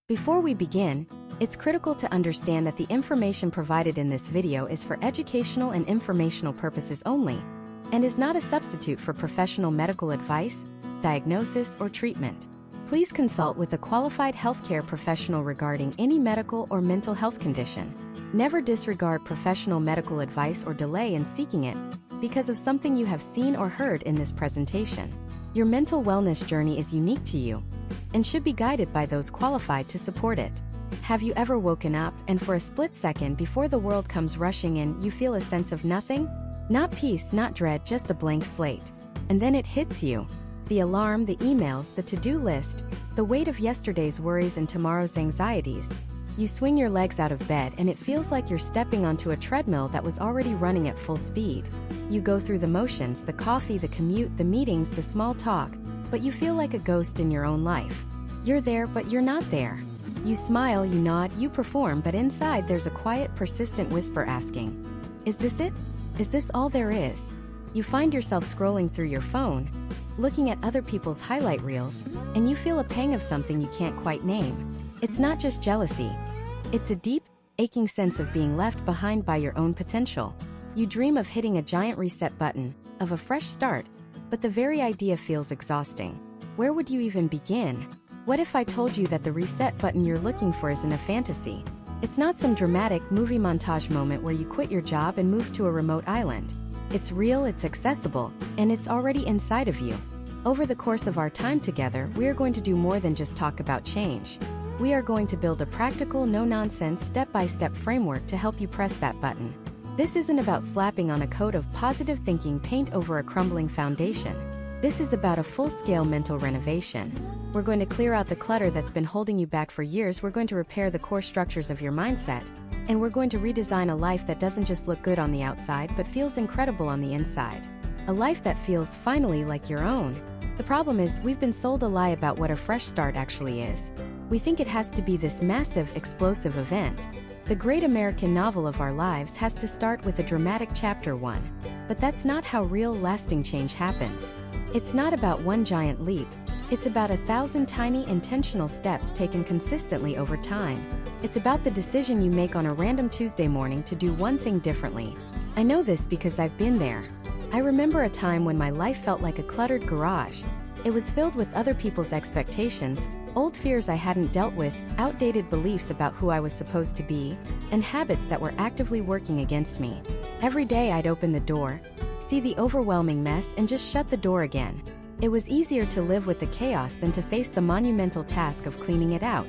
Before we begin, it's critical to understand that the information provided in this video is for educational and informational purposes only, and is not a substitute for professional medical advice, diagnosis, or treatment. Please consult with a qualified healthcare professional regarding any medical or mental health condition. Never disregard professional medical advice or delay in seeking it because of something you have seen or heard in this presentation. Your mental wellness journey is unique to you and should be guided by those qualified to support it. Have you ever woken up and for a split second before the world comes rushing in, you feel a sense of nothing? Not peace, not dread, just a blank slate. And then it hits you. The alarm, the emails, the to-do list, the weight of yesterday's worries and tomorrow's anxieties. You swing your legs out of bed and it feels like you're stepping onto a treadmill that was already running at full speed. You go through the motions, the coffee, the commute, the meetings, the small talk, but you feel like a ghost in your own life. You're there, but you're not there. You smile, you nod, you perform, but inside there's a quiet, persistent whisper asking, "Is this it? Is this all there is?" You find yourself scrolling through your phone, looking at other people's highlight reels, and you feel a pang of something you can't quite name. It's not just jealousy. It's a deep, aching sense of being left behind by your own potential. You dream of hitting a giant reset button, of a fresh start, but the very idea feels exhausting. Where would you even begin? What if I told you that the reset button you're looking for isn't a fantasy? It's not some dramatic movie montage moment where you quit your job and move to a remote island. It's real, it's accessible, and it's already inside of you. Over the course of our time together, we are going to do more than just talk about change. We are going to build a practical, no-nonsense, step-by-step framework to help you press that button. This isn't about slapping on a coat of positive thinking paint over a crumbling foundation. This is about a full-scale mental renovation. We're going to clear out the clutter that's been holding you back for years. We're going to repair the core structures of your mindset. And we're going to redesign a life that doesn't just look good on the outside, but feels incredible on the inside. A life that feels finally like your own. The problem is, we've been sold a lie about what a fresh start actually is. We think it has to be this massive, explosive event. The great American novel of our lives has to start with a dramatic chapter 1. But that's not how real, lasting change happens. It's not about one giant leap. It's about 1,000 tiny, intentional steps taken consistently over time. It's about the decision you make on a random Tuesday morning to do one thing differently. I know this because I've been there. I remember a time when my life felt like a cluttered garage. It was filled with other people's expectations, old fears I hadn't dealt with, outdated beliefs about who I was supposed to be, and habits that were actively working against me. Every day I'd open the door, see the overwhelming mess, and just shut the door again. It was easier to live with the chaos than to face the monumental task of cleaning it out.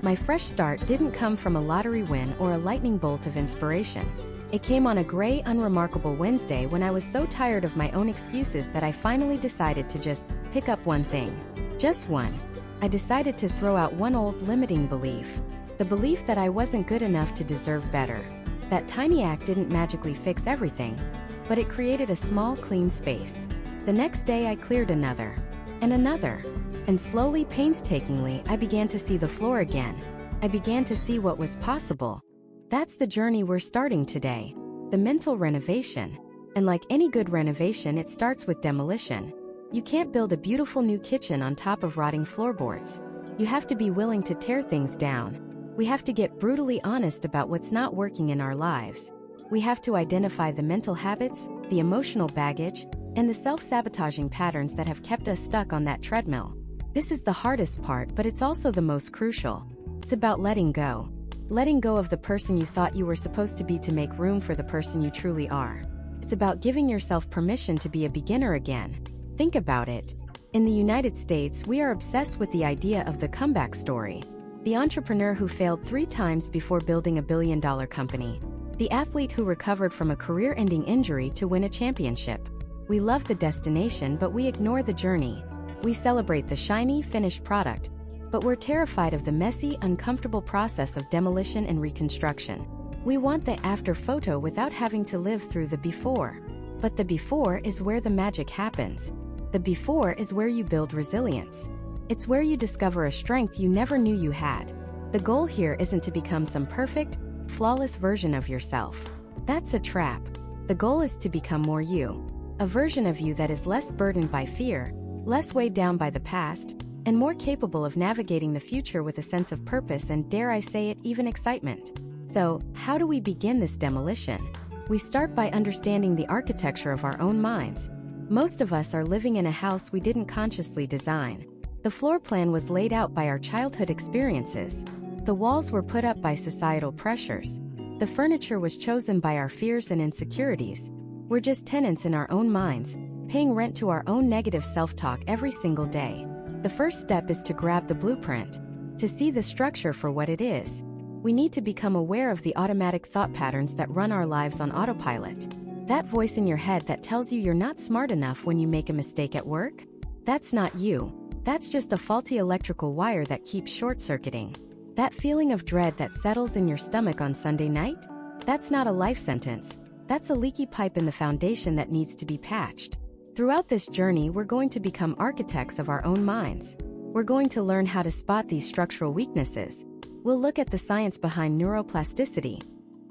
My fresh start didn't come from a lottery win or a lightning bolt of inspiration. It came on a gray, unremarkable Wednesday when I was so tired of my own excuses that I finally decided to just pick up one thing. Just one. I decided to throw out one old limiting belief. The belief that I wasn't good enough to deserve better. That tiny act didn't magically fix everything, but it created a small, clean space. The next day I cleared another, and another. And slowly, painstakingly, I began to see the floor again. I began to see what was possible. That's the journey we're starting today. The mental renovation. And like any good renovation, it starts with demolition. You can't build a beautiful new kitchen on top of rotting floorboards. You have to be willing to tear things down. We have to get brutally honest about what's not working in our lives. We have to identify the mental habits, the emotional baggage, and the self-sabotaging patterns that have kept us stuck on that treadmill. This is the hardest part, but it's also the most crucial. It's about letting go. Letting go of the person you thought you were supposed to be to make room for the person you truly are. It's about giving yourself permission to be a beginner again. Think about it. In the United States, we are obsessed with the idea of the comeback story. The entrepreneur who failed 3 times before building a billion-dollar company. The athlete who recovered from a career-ending injury to win a championship. We love the destination, but we ignore the journey. We celebrate the shiny, finished product, but we're terrified of the messy, uncomfortable process of demolition and reconstruction. We want the after photo without having to live through the before. But the before is where the magic happens. The before is where you build resilience. It's where you discover a strength you never knew you had. The goal here isn't to become some perfect, flawless version of yourself. That's a trap. The goal is to become more you. A version of you that is less burdened by fear, less weighed down by the past, and more capable of navigating the future with a sense of purpose and, dare I say it, even excitement. So, how do we begin this demolition? We start by understanding the architecture of our own minds. Most of us are living in a house we didn't consciously design. The floor plan was laid out by our childhood experiences. The walls were put up by societal pressures. The furniture was chosen by our fears and insecurities. We're just tenants in our own minds, paying rent to our own negative self-talk every single day. The first step is to grab the blueprint, to see the structure for what it is. We need to become aware of the automatic thought patterns that run our lives on autopilot. That voice in your head that tells you you're not smart enough when you make a mistake at work? That's not you. That's just a faulty electrical wire that keeps short-circuiting. That feeling of dread that settles in your stomach on Sunday night? That's not a life sentence. That's a leaky pipe in the foundation that needs to be patched. Throughout this journey, we're going to become architects of our own minds. We're going to learn how to spot these structural weaknesses. We'll look at the science behind neuroplasticity,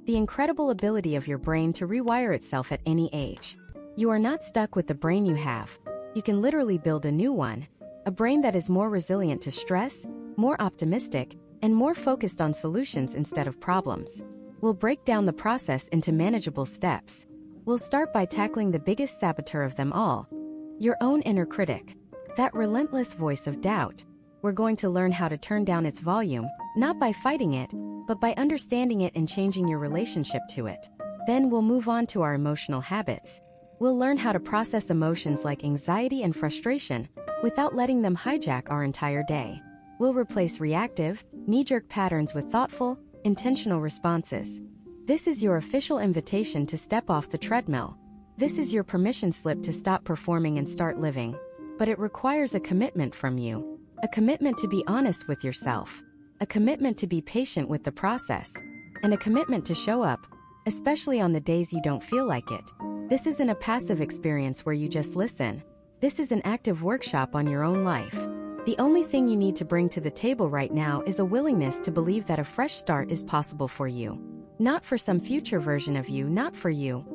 the incredible ability of your brain to rewire itself at any age. You are not stuck with the brain you have. You can literally build a new one, a brain that is more resilient to stress, more optimistic, and more focused on solutions instead of problems. We'll break down the process into manageable steps. We'll start by tackling the biggest saboteur of them all, your own inner critic, that relentless voice of doubt. We're going to learn how to turn down its volume, not by fighting it, but by understanding it and changing your relationship to it. Then we'll move on to our emotional habits. We'll learn how to process emotions like anxiety and frustration without letting them hijack our entire day. We'll replace reactive, knee-jerk patterns with thoughtful, intentional responses. This is your official invitation to step off the treadmill. This is your permission slip to stop performing and start living. But it requires a commitment from you. A commitment to be honest with yourself. A commitment to be patient with the process. And a commitment to show up, especially on the days you don't feel like it. This isn't a passive experience where you just listen. This is an active workshop on your own life. The only thing you need to bring to the table right now is a willingness to believe that a fresh start is possible for you. Not for some future version of you, not for you.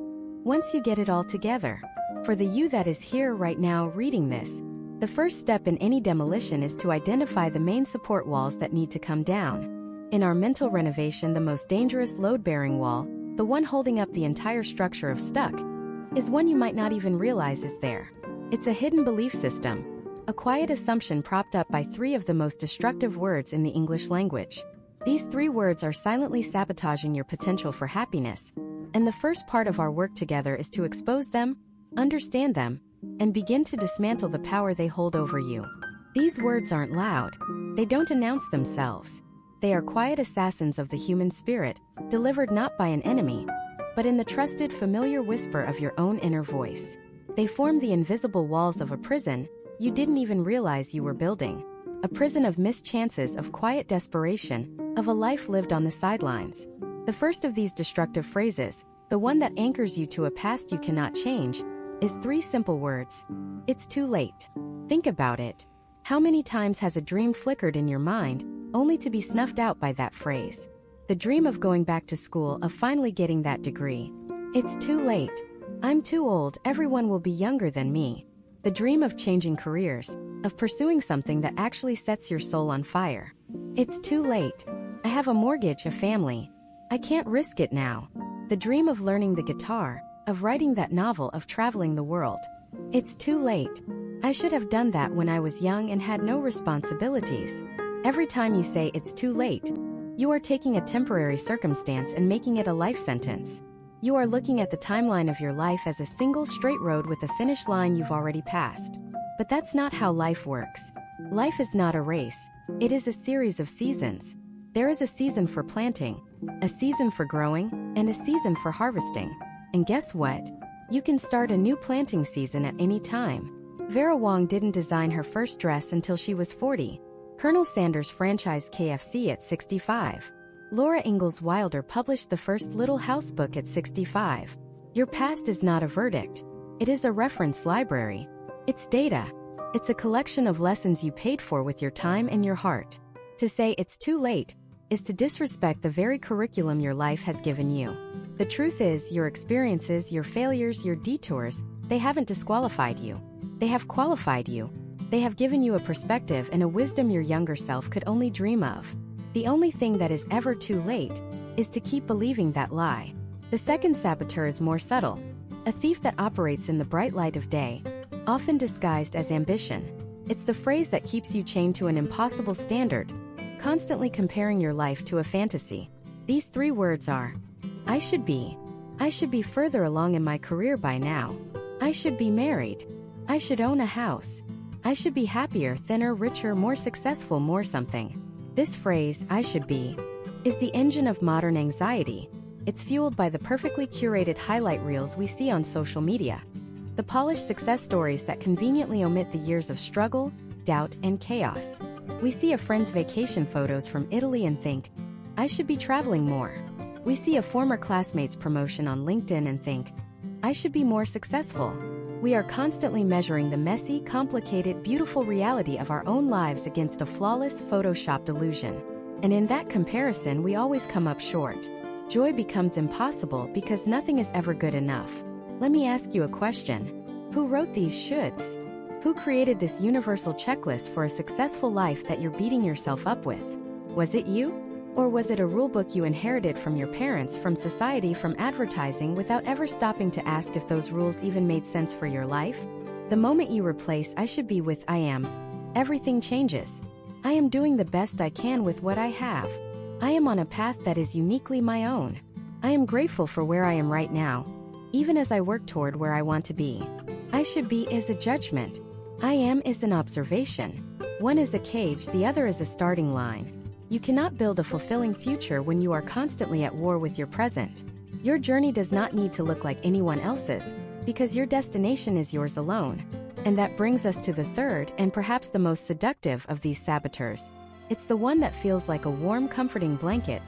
Once you get it all together. For the you that is here right now reading this. The first step in any demolition is to identify the main support walls that need to come down. In our mental renovation, the most dangerous load-bearing wall, the one holding up the entire structure of stuck, is one you might not even realize is there. It's a hidden belief system, a quiet assumption propped up by 3 of the most destructive words in the English language. These 3 words are silently sabotaging your potential for happiness, and the first part of our work together is to expose them, understand them, and begin to dismantle the power they hold over you. These words aren't loud. They don't announce themselves. They are quiet assassins of the human spirit, delivered not by an enemy, but in the trusted, familiar whisper of your own inner voice. They form the invisible walls of a prison you didn't even realize you were building. A prison of missed chances, of quiet desperation, of a life lived on the sidelines. The first of these destructive phrases, the one that anchors you to a past you cannot change, is 3 simple words. It's too late. Think about it. How many times has a dream flickered in your mind, only to be snuffed out by that phrase? The dream of going back to school, of finally getting that degree. It's too late. I'm too old, everyone will be younger than me. The dream of changing careers, of pursuing something that actually sets your soul on fire. It's too late. I have a mortgage, a family. I can't risk it now. The dream of learning the guitar, of writing that novel, of traveling the world. It's too late. I should have done that when I was young and had no responsibilities. Every time you say it's too late, you are taking a temporary circumstance and making it a life sentence. You are looking at the timeline of your life as a single straight road with a finish line you've already passed. But that's not how life works. Life is not a race. It is a series of seasons. There is a season for planting, a season for growing, and a season for harvesting. And guess what? You can start a new planting season at any time. Vera Wang didn't design her first dress until she was 40. Colonel Sanders franchised KFC at 65. Laura Ingalls Wilder published the first Little House book at 65. Your past is not a verdict. It is a reference library. It's data. It's a collection of lessons you paid for with your time and your heart. To say it's too late is to disrespect the very curriculum your life has given you. The truth is, your experiences, your failures, your detours, they haven't disqualified you. They have qualified you. They have given you a perspective and a wisdom your younger self could only dream of. The only thing that is ever too late is to keep believing that lie. The second saboteur is more subtle, a thief that operates in the bright light of day, often disguised as ambition. It's the phrase that keeps you chained to an impossible standard, constantly comparing your life to a fantasy. These three words are, I should be further along in my career by now. I should be married. I should own a house. I should be happier, thinner, richer, more successful, more something. This phrase, I should be, is the engine of modern anxiety. It's fueled by the perfectly curated highlight reels we see on social media. The polished success stories that conveniently omit the years of struggle, doubt, and chaos. We see a friend's vacation photos from Italy and think, I should be traveling more. We see a former classmate's promotion on LinkedIn and think, I should be more successful. We are constantly measuring the messy, complicated, beautiful reality of our own lives against a flawless, photoshopped illusion. And in that comparison, we always come up short. Joy becomes impossible because nothing is ever good enough. Let me ask you a question. Who wrote these shoulds? Who created this universal checklist for a successful life that you're beating yourself up with? Was it you? Or was it a rulebook you inherited from your parents, from society, from advertising, without ever stopping to ask if those rules even made sense for your life? The moment you replace I should be with I am, everything changes. I am doing the best I can with what I have. I am on a path that is uniquely my own. I am grateful for where I am right now, even as I work toward where I want to be. I should be is a judgment. I am is an observation. One is a cage, the other is a starting line. You cannot build a fulfilling future when you are constantly at war with your present. Your journey does not need to look like anyone else's, because your destination is yours alone. And that brings us to the third and perhaps the most seductive of these saboteurs. It's the one that feels like a warm, comforting blanket,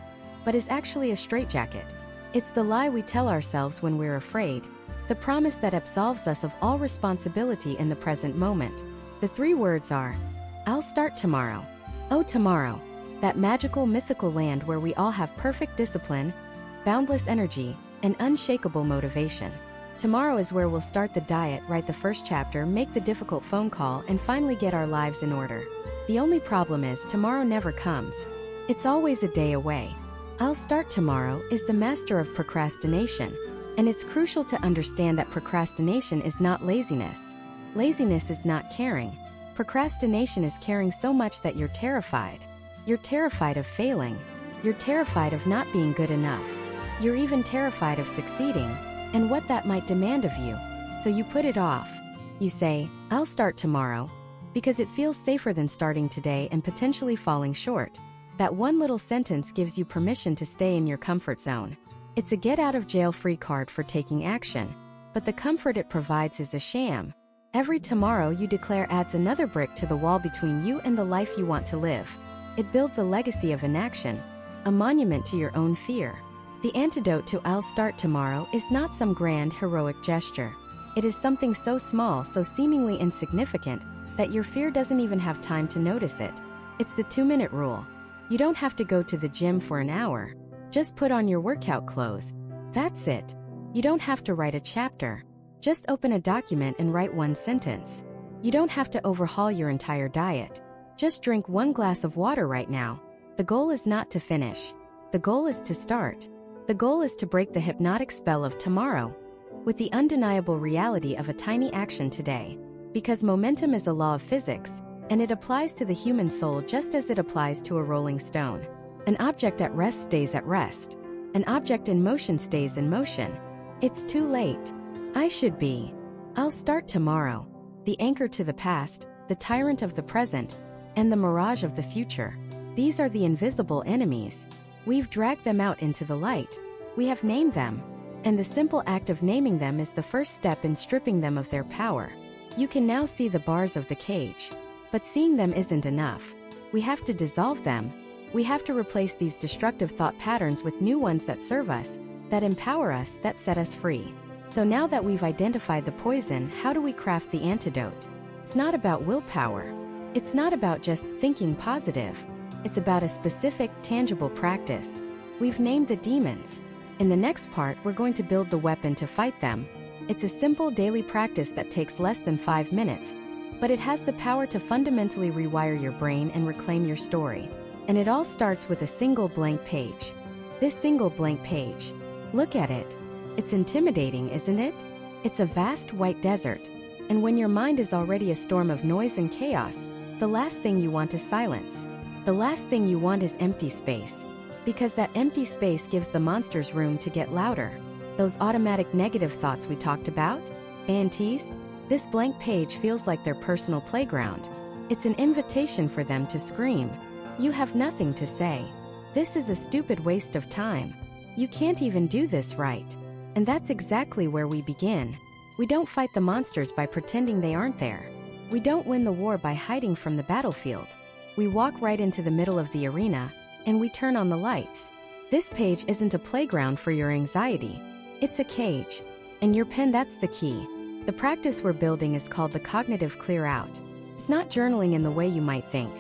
but is actually a straitjacket. It's the lie we tell ourselves when we're afraid, the promise that absolves us of all responsibility in the present moment. The three words are, I'll start tomorrow. Oh, tomorrow. That magical, mythical land where we all have perfect discipline, boundless energy, and unshakable motivation. Tomorrow is where we'll start the diet, write the first chapter, make the difficult phone call, and finally get our lives in order. The only problem is tomorrow never comes. It's always a day away. I'll start tomorrow is the master of procrastination, and it's crucial to understand that procrastination is not laziness. Laziness is not caring. Procrastination is caring so much that you're terrified. You're terrified of failing. You're terrified of not being good enough. You're even terrified of succeeding, and what that might demand of you. So you put it off. You say, I'll start tomorrow, because it feels safer than starting today and potentially falling short. That one little sentence gives you permission to stay in your comfort zone. It's a get-out-of-jail-free card for taking action, but the comfort it provides is a sham. Every tomorrow you declare adds another brick to the wall between you and the life you want to live. It builds a legacy of inaction, a monument to your own fear. The antidote to I'll start tomorrow is not some grand, heroic gesture. It is something so small, so seemingly insignificant, that your fear doesn't even have time to notice it. It's the 2-minute rule. You don't have to go to the gym for an hour. Just put on your workout clothes. That's it. You don't have to write a chapter. Just open a document and write one sentence. You don't have to overhaul your entire diet. Just drink 1 glass of water right now. The goal is not to finish. The goal is to start. The goal is to break the hypnotic spell of tomorrow with the undeniable reality of a tiny action today. Because momentum is a law of physics, and it applies to the human soul just as it applies to a rolling stone. An object at rest stays at rest. An object in motion stays in motion. It's too late. I should be. I'll start tomorrow. The anchor to the past, the tyrant of the present, and the mirage of the future. These are the invisible enemies. We've dragged them out into the light. We have named them. And the simple act of naming them is the first step in stripping them of their power. You can now see the bars of the cage. But seeing them isn't enough. We have to dissolve them. We have to replace these destructive thought patterns with new ones that serve us, that empower us, that set us free. So now that we've identified the poison, how do we craft the antidote? It's not about willpower. It's not about just thinking positive. It's about a specific, tangible practice. We've named the demons. In the next part, we're going to build the weapon to fight them. It's a simple daily practice that takes less than 5 minutes, but it has the power to fundamentally rewire your brain and reclaim your story. And it all starts with a single blank page. This single blank page. Look at it. It's intimidating, isn't it? It's a vast white desert. And when your mind is already a storm of noise and chaos, the last thing you want is silence. The last thing you want is empty space. Because that empty space gives the monsters room to get louder. Those automatic negative thoughts we talked about? ANTs? This blank page feels like their personal playground. It's an invitation for them to scream. You have nothing to say. This is a stupid waste of time. You can't even do this right. And that's exactly where we begin. We don't fight the monsters by pretending they aren't there. We don't win the war by hiding from the battlefield. We walk right into the middle of the arena, and we turn on the lights. This page isn't a playground for your anxiety. It's a cage. And your pen, that's the key. The practice we're building is called the cognitive clear out. It's not journaling in the way you might think.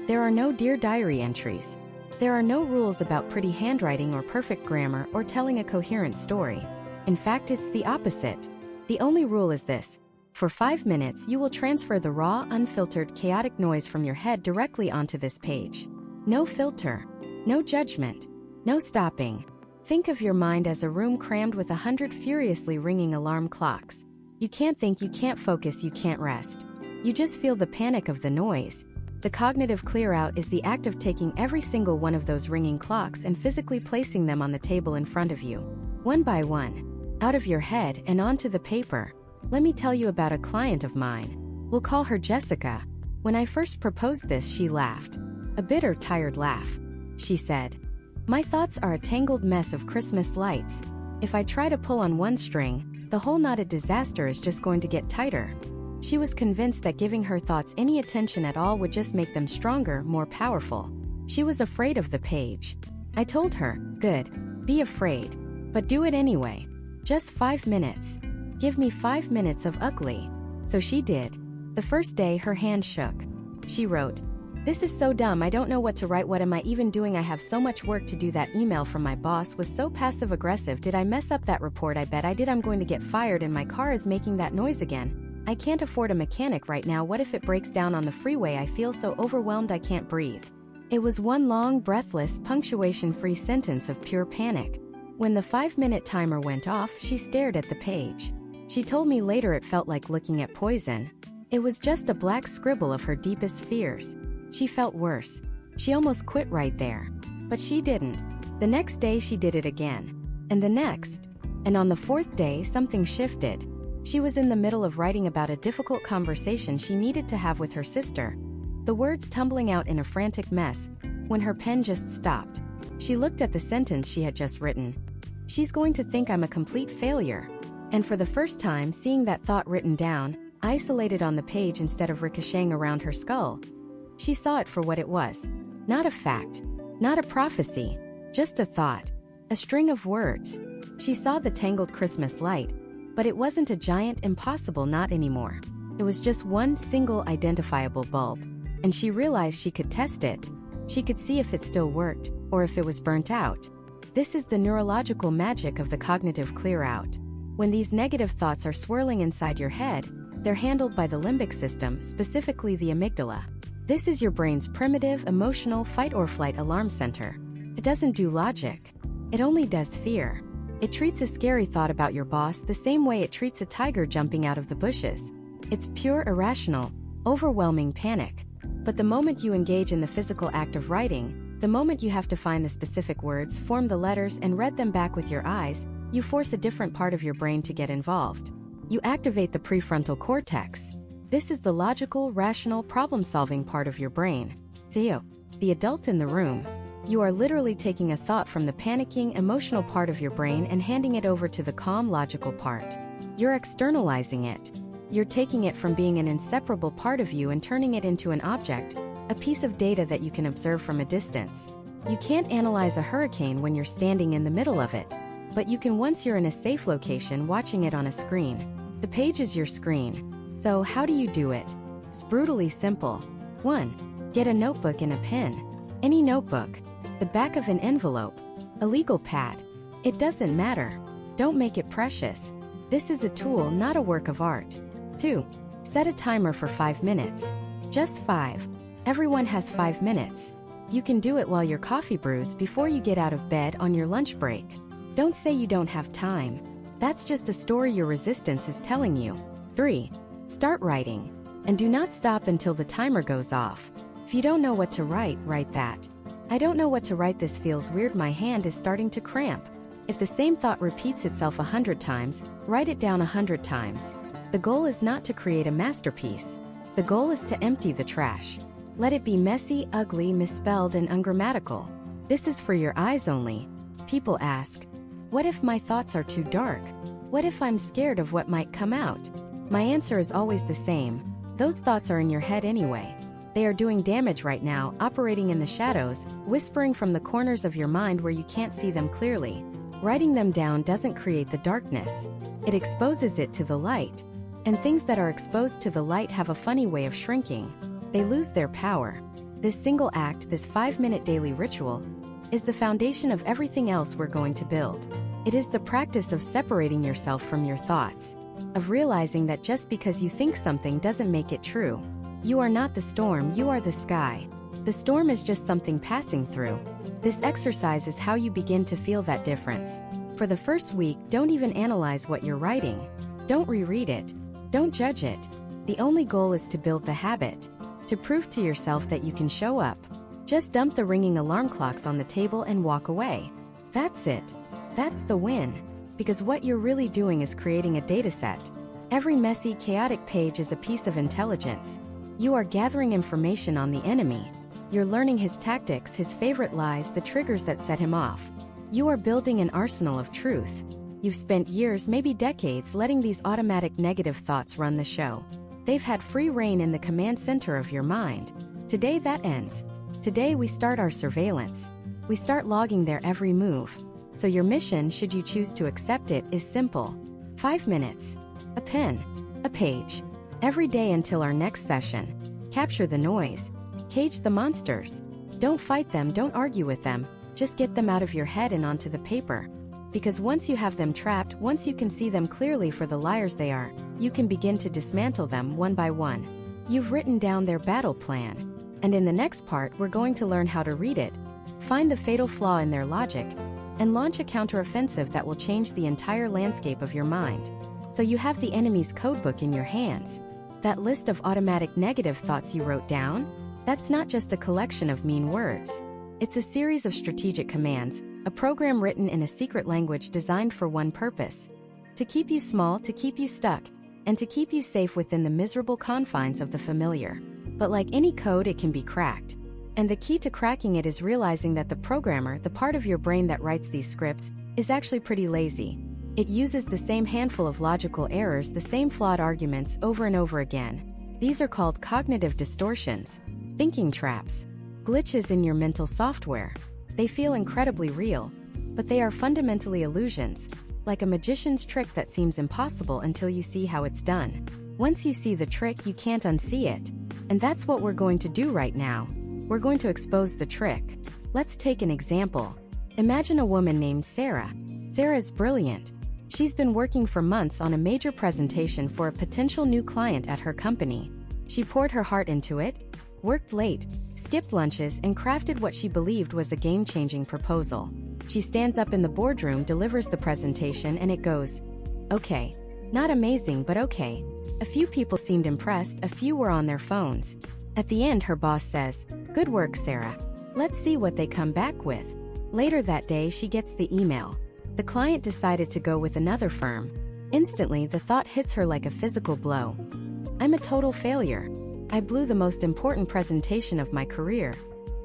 There are no Dear Diary entries. There are no rules about pretty handwriting or perfect grammar or telling a coherent story. In fact, it's the opposite. The only rule is this. For 5 minutes, you will transfer the raw, unfiltered, chaotic noise from your head directly onto this page. No filter. No judgment. No stopping. Think of your mind as a room crammed with 100 furiously ringing alarm clocks. You can't think, you can't focus, you can't rest. You just feel the panic of the noise. The cognitive clear out is the act of taking every single one of those ringing clocks and physically placing them on the table in front of you. One by one. Out of your head and onto the paper. Let me tell you about a client of mine. We'll call her Jessica. When I first proposed this, she laughed. A bitter, tired laugh. She said, "My thoughts are a tangled mess of Christmas lights. If I try to pull on one string, the whole knotted disaster is just going to get tighter." She was convinced that giving her thoughts any attention at all would just make them stronger, more powerful. She was afraid of the page. I told her, "Good. Be afraid. But do it anyway. Just 5 minutes. Give me 5 minutes of ugly." So she did. The first day, her hand shook. She wrote, "This is so dumb, I don't know what to write, what am I even doing, I have so much work to do, that email from my boss was so passive-aggressive, did I mess up that report, I bet I did, I'm going to get fired, and my car is making that noise again. I can't afford a mechanic right now, what if it breaks down on the freeway, I feel so overwhelmed I can't breathe." It was one long, breathless, punctuation-free sentence of pure panic. When the 5-minute timer went off, she stared at the page. She told me later it felt like looking at poison. It was just a black scribble of her deepest fears. She felt worse. She almost quit right there. But she didn't. The next day she did it again. And the next. And on the 4th day something shifted. She was in the middle of writing about a difficult conversation she needed to have with her sister. The words tumbling out in a frantic mess, when her pen just stopped. She looked at the sentence she had just written. "She's going to think I'm a complete failure." And for the first time, seeing that thought written down, isolated on the page instead of ricocheting around her skull, she saw it for what it was. Not a fact. Not a prophecy. Just a thought. A string of words. She saw the tangled Christmas light, but it wasn't a giant, impossible knot anymore. It was just one single identifiable bulb. And she realized she could test it. She could see if it still worked, or if it was burnt out. This is the neurological magic of the cognitive clear out. When these negative thoughts are swirling inside your head, they're handled by the limbic system, specifically the amygdala. This is your brain's primitive, emotional, fight-or-flight alarm center. It doesn't do logic. It only does fear. It treats a scary thought about your boss the same way it treats a tiger jumping out of the bushes. It's pure, irrational, overwhelming panic. But the moment you engage in the physical act of writing, the moment you have to find the specific words, form the letters, and read them back with your eyes, you force a different part of your brain to get involved. You activate the prefrontal cortex. This is the logical, rational, problem-solving part of your brain. Theo, the adult in the room. You are literally taking a thought from the panicking, emotional part of your brain and handing it over to the calm, logical part. You're externalizing it. You're taking it from being an inseparable part of you and turning it into an object, a piece of data that you can observe from a distance. You can't analyze a hurricane when you're standing in the middle of it. But you can once you're in a safe location watching it on a screen. The page is your screen. So how do you do it? It's brutally simple. 1. Get a notebook and a pen. Any notebook. The back of an envelope. A legal pad. It doesn't matter. Don't make it precious. This is a tool, not a work of art. 2. Set a timer for 5 minutes. Just 5. Everyone has 5 minutes. You can do it while your coffee brews before you get out of bed on your lunch break. Don't say you don't have time. That's just a story your resistance is telling you. 3. Start writing. And do not stop until the timer goes off. If you don't know what to write, write that. I don't know what to write, this feels weird, my hand is starting to cramp. If the same thought repeats itself 100 times, write it down 100 times. The goal is not to create a masterpiece. The goal is to empty the trash. Let it be messy, ugly, misspelled, and ungrammatical. This is for your eyes only. People ask, what if my thoughts are too dark? What if I'm scared of what might come out? My answer is always the same. Those thoughts are in your head anyway. They are doing damage right now, operating in the shadows, whispering from the corners of your mind where you can't see them clearly. Writing them down doesn't create the darkness. It exposes it to the light. And things that are exposed to the light have a funny way of shrinking. They lose their power. This single act, this 5-minute daily ritual, is the foundation of everything else we're going to build. It is the practice of separating yourself from your thoughts, of realizing that just because you think something doesn't make it true. You are not the storm, you are the sky. The storm is just something passing through. This exercise is how you begin to feel that difference. For the first week, don't even analyze what you're writing. Don't reread it. Don't judge it. The only goal is to build the habit, to prove to yourself that you can show up. Just dump the ringing alarm clocks on the table and walk away. That's it. That's the win. Because what you're really doing is creating a dataset. Every messy, chaotic page is a piece of intelligence. You are gathering information on the enemy. You're learning his tactics, his favorite lies, the triggers that set him off. You are building an arsenal of truth. You've spent years, maybe decades, letting these automatic negative thoughts run the show. They've had free rein in the command center of your mind. Today that ends. Today we start our surveillance. We start logging their every move. So your mission, should you choose to accept it, is simple. 5 minutes. A pen. A page. Every day until our next session. Capture the noise. Cage the monsters. Don't fight them, don't argue with them. Just get them out of your head and onto the paper. Because once you have them trapped, once you can see them clearly for the liars they are, you can begin to dismantle them one by one. You've written down their battle plan. And in the next part, we're going to learn how to read it, find the fatal flaw in their logic, and launch a counteroffensive that will change the entire landscape of your mind. So you have the enemy's codebook in your hands. That list of automatic negative thoughts you wrote down? That's not just a collection of mean words. It's a series of strategic commands, a program written in a secret language designed for one purpose: to keep you small, to keep you stuck, and to keep you safe within the miserable confines of the familiar. But like any code, it can be cracked. And the key to cracking it is realizing that the programmer, the part of your brain that writes these scripts, is actually pretty lazy. It uses the same handful of logical errors, the same flawed arguments over and over again. These are called cognitive distortions, thinking traps, glitches in your mental software. They feel incredibly real, but they are fundamentally illusions, like a magician's trick that seems impossible until you see how it's done. Once you see the trick, you can't unsee it. And that's what we're going to do right now. We're going to expose the trick. Let's take an example. Imagine a woman named Sarah. Sarah is brilliant. She's been working for months on a major presentation for a potential new client at her company. She poured her heart into it, worked late, skipped lunches, and crafted what she believed was a game-changing proposal. She stands up in the boardroom, delivers the presentation, and it goes, okay. Not amazing, but okay. A few people seemed impressed, a few were on their phones. At the end, her boss says, good work, Sarah. Let's see what they come back with. Later that day, she gets the email. The client decided to go with another firm. Instantly, the thought hits her like a physical blow. I'm a total failure. I blew the most important presentation of my career.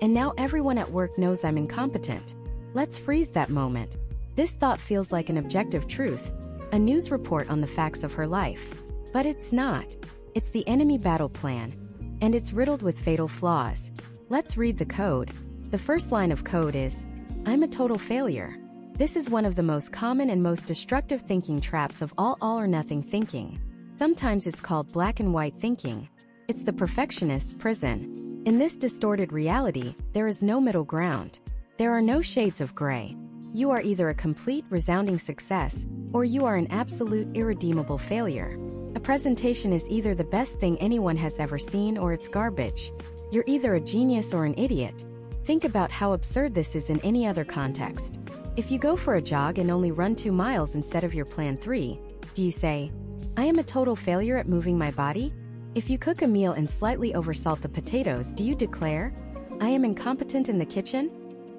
And now everyone at work knows I'm incompetent. Let's freeze that moment. This thought feels like an objective truth, a news report on the facts of her life. But it's not. It's the enemy battle plan. And it's riddled with fatal flaws. Let's read the code. The first line of code is, I'm a total failure. This is one of the most common and most destructive thinking traps of all or nothing thinking. Sometimes it's called black and white thinking. It's the perfectionist's prison. In this distorted reality, there is no middle ground. There are no shades of gray. You are either a complete, resounding success, or you are an absolute, irredeemable failure. A presentation is either the best thing anyone has ever seen or it's garbage. You're either a genius or an idiot. Think about how absurd this is in any other context. If you go for a jog and only run 2 miles instead of your planned 3, do you say, "I am a total failure at moving my body"? If you cook a meal and slightly oversalt the potatoes, do you declare, "I am incompetent in the kitchen"?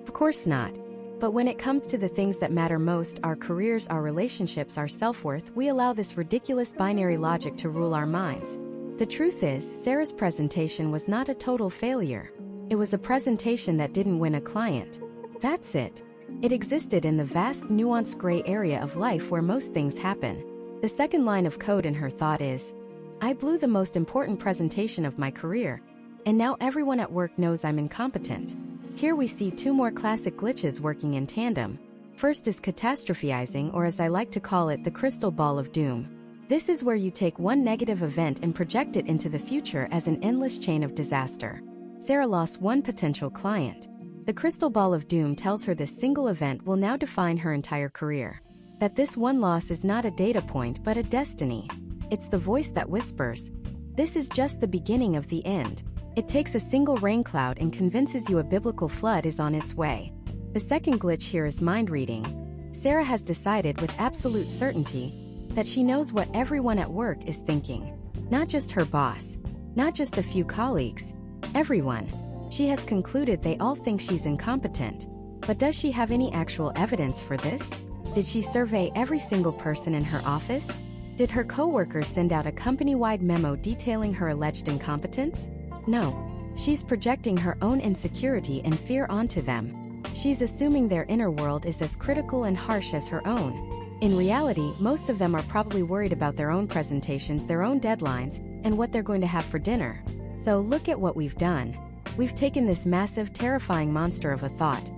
Of course not. But when it comes to the things that matter most, our careers, our relationships, our self-worth, we allow this ridiculous binary logic to rule our minds. The truth is, Sarah's presentation was not a total failure. It was a presentation that didn't win a client. That's it. It existed in the vast, nuanced gray area of life where most things happen. The second line of code in her thought is, "I blew the most important presentation of my career, and now everyone at work knows I'm incompetent." Here we see 2 more classic glitches working in tandem. First is catastrophizing, or as I like to call it, the crystal ball of doom. This is where you take one negative event and project it into the future as an endless chain of disaster. Sarah lost one potential client. The crystal ball of doom tells her this single event will now define her entire career. That this one loss is not a data point but a destiny. It's the voice that whispers, "This is just the beginning of the end." It takes a single rain cloud and convinces you a biblical flood is on its way. The second glitch here is mind reading. Sarah has decided with absolute certainty that she knows what everyone at work is thinking. Not just her boss, not just a few colleagues, everyone. She has concluded they all think she's incompetent. But does she have any actual evidence for this? Did she survey every single person in her office? Did her coworkers send out a company-wide memo detailing her alleged incompetence? No. She's projecting her own insecurity and fear onto them. She's assuming their inner world is as critical and harsh as her own. In reality, most of them are probably worried about their own presentations, their own deadlines, and what they're going to have for dinner. So look at what we've done. We've taken this massive, terrifying monster of a thought,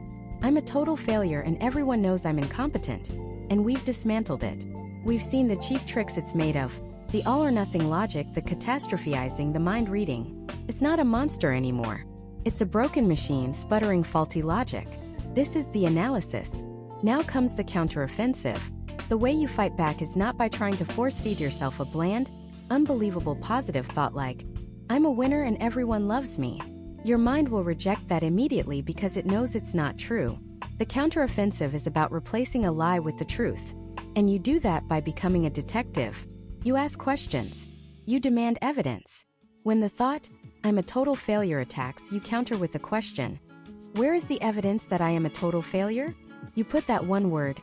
"I'm a total failure and everyone knows I'm incompetent," and we've dismantled it. We've seen the cheap tricks it's made of, the all-or-nothing logic, the catastrophizing, the mind reading. It's not a monster anymore. It's a broken machine, sputtering faulty logic. This is the analysis. Now comes the counteroffensive. The way you fight back is not by trying to force-feed yourself a bland, unbelievable positive thought like, "I'm a winner and everyone loves me." Your mind will reject that immediately because it knows it's not true. The counteroffensive is about replacing a lie with the truth. And you do that by becoming a detective. You ask questions. You demand evidence. When the thought, "I'm a total failure" attacks, you counter with a question. Where is the evidence that I am a total failure? You put that one word,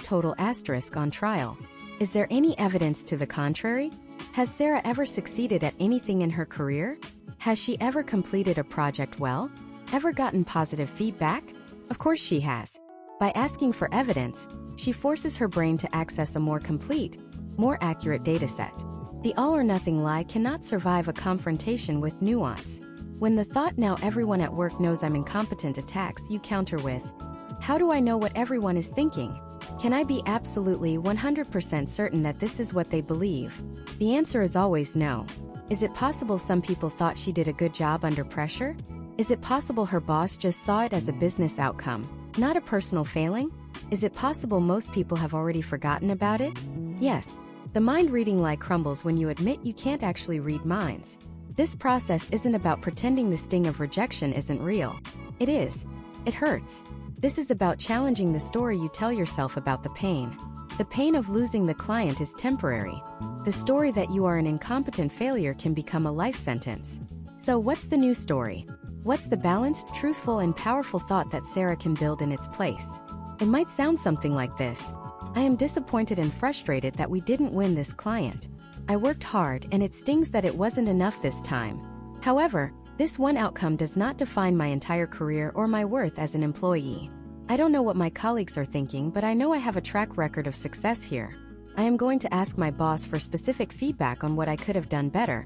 total on trial. Is there any evidence to the contrary? Has Sarah ever succeeded at anything in her career? Has she ever completed a project well? Ever gotten positive feedback? Of course she has. By asking for evidence, she forces her brain to access a more complete, more accurate dataset. The all-or-nothing lie cannot survive a confrontation with nuance. When the thought, "Now everyone at work knows I'm incompetent" attacks, you counter with, "How do I know what everyone is thinking? Can I be absolutely 100% certain that this is what they believe?" The answer is always no. Is it possible some people thought she did a good job under pressure? Is it possible her boss just saw it as a business outcome, not a personal failing? Is it possible most people have already forgotten about it? Yes. The mind-reading lie crumbles when you admit you can't actually read minds. This process isn't about pretending the sting of rejection isn't real. It is. It hurts. This is about challenging the story you tell yourself about the pain. The pain of losing the client is temporary. The story that you are an incompetent failure can become a life sentence. So what's the new story? What's the balanced, truthful, and powerful thought that Sarah can build in its place? It might sound something like this. "I am disappointed and frustrated that we didn't win this client. I worked hard and it stings that it wasn't enough this time. However, this one outcome does not define my entire career or my worth as an employee. I don't know what my colleagues are thinking, but I know I have a track record of success here. I am going to ask my boss for specific feedback on what I could have done better.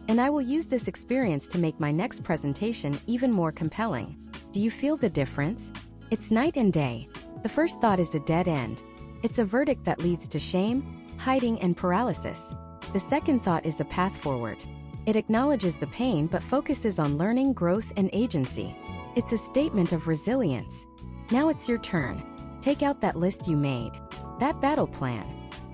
And I will use this experience to make my next presentation even more compelling." Do you feel the difference? It's night and day. The first thought is a dead end. It's a verdict that leads to shame, hiding, and paralysis. The second thought is a path forward. It acknowledges the pain but focuses on learning, growth, and agency. It's a statement of resilience. Now it's your turn. Take out that list you made. That battle plan.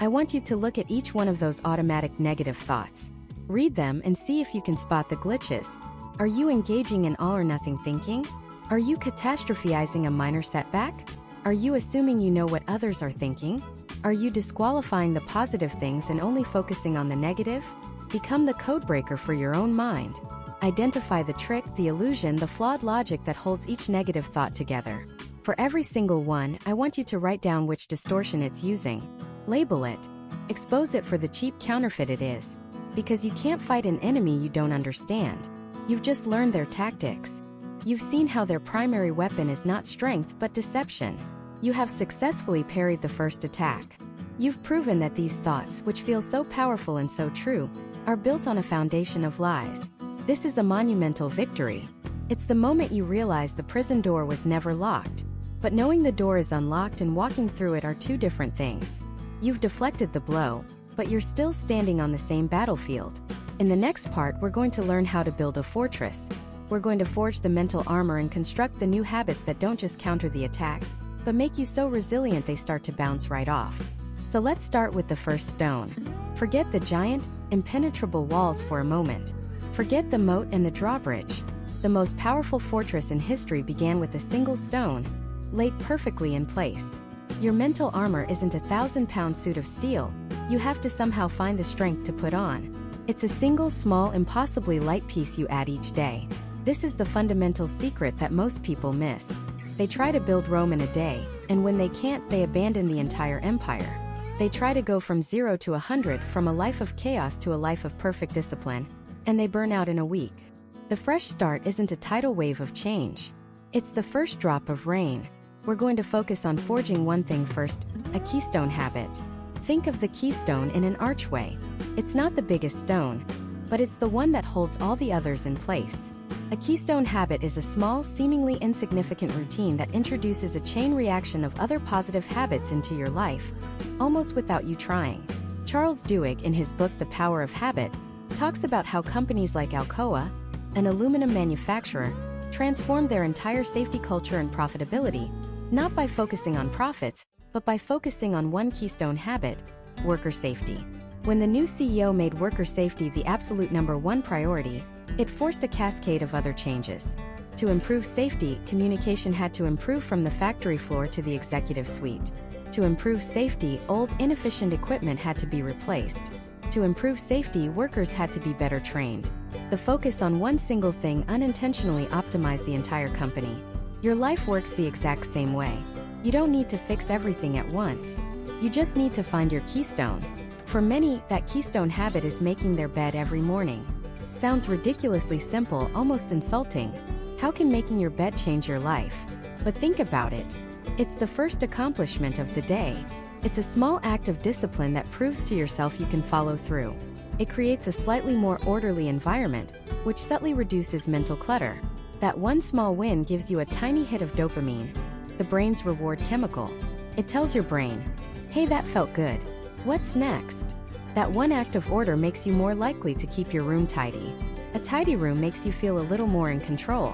I want you to look at each one of those automatic negative thoughts. Read them and see if you can spot the glitches. Are you engaging in all-or-nothing thinking? Are you catastrophizing a minor setback? Are you assuming you know what others are thinking? Are you disqualifying the positive things and only focusing on the negative? Become the codebreaker for your own mind. Identify the trick, the illusion, the flawed logic that holds each negative thought together. For every single one, I want you to write down which distortion it's using. Label it. Expose it for the cheap counterfeit it is. Because you can't fight an enemy you don't understand. You've just learned their tactics. You've seen how their primary weapon is not strength but deception. You have successfully parried the first attack. You've proven that these thoughts, which feel so powerful and so true, are built on a foundation of lies. This is a monumental victory. It's the moment you realize the prison door was never locked. But knowing the door is unlocked and walking through it are two different things. You've deflected the blow, but you're still standing on the same battlefield. In the next part, we're going to learn how to build a fortress. We're going to forge the mental armor and construct the new habits that don't just counter the attacks, but make you so resilient they start to bounce right off. So let's start with the first stone. Forget the giant, impenetrable walls for a moment. Forget the moat and the drawbridge. The most powerful fortress in history began with a single stone, laid perfectly in place. Your mental armor isn't a 1,000-pound suit of steel. You have to somehow find the strength to put on. It's a single, small, impossibly light piece you add each day. This is the fundamental secret that most people miss. They try to build Rome in a day, and when they can't, they abandon the entire empire. They try to go from 0 to 100, from a life of chaos to a life of perfect discipline, and they burn out in a week. The fresh start isn't a tidal wave of change. It's the first drop of rain. We're going to focus on forging one thing first, a keystone habit. Think of the keystone in an archway. It's not the biggest stone, but it's the one that holds all the others in place. A keystone habit is a small, seemingly insignificant routine that introduces a chain reaction of other positive habits into your life, almost without you trying. Charles Duhigg, in his book The Power of Habit, talks about how companies like Alcoa, an aluminum manufacturer, transformed their entire safety culture and profitability, not by focusing on profits, but by focusing on one keystone habit, worker safety. When the new CEO made worker safety the absolute #1 priority, it forced a cascade of other changes. To improve safety, communication had to improve from the factory floor to the executive suite. To improve safety, old, inefficient equipment had to be replaced. To improve safety, workers had to be better trained. The focus on one single thing unintentionally optimized the entire company. Your life works the exact same way. You don't need to fix everything at once. You just need to find your keystone. For many, that keystone habit is making their bed every morning. Sounds ridiculously simple, almost insulting. How can making your bed change your life? But think about it. It's the first accomplishment of the day. It's a small act of discipline that proves to yourself you can follow through. It creates a slightly more orderly environment, which subtly reduces mental clutter. That one small win gives you a tiny hit of dopamine, the brain's reward chemical. It tells your brain, hey, that felt good. What's next? That one act of order makes you more likely to keep your room tidy. A tidy room makes you feel a little more in control.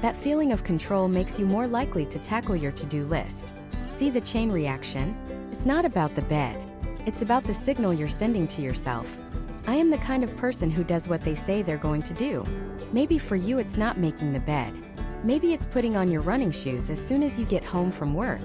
That feeling of control makes you more likely to tackle your to-do list. See the chain reaction? It's not about the bed. It's about the signal you're sending to yourself. I am the kind of person who does what they say they're going to do. Maybe for you it's not making the bed. Maybe it's putting on your running shoes as soon as you get home from work.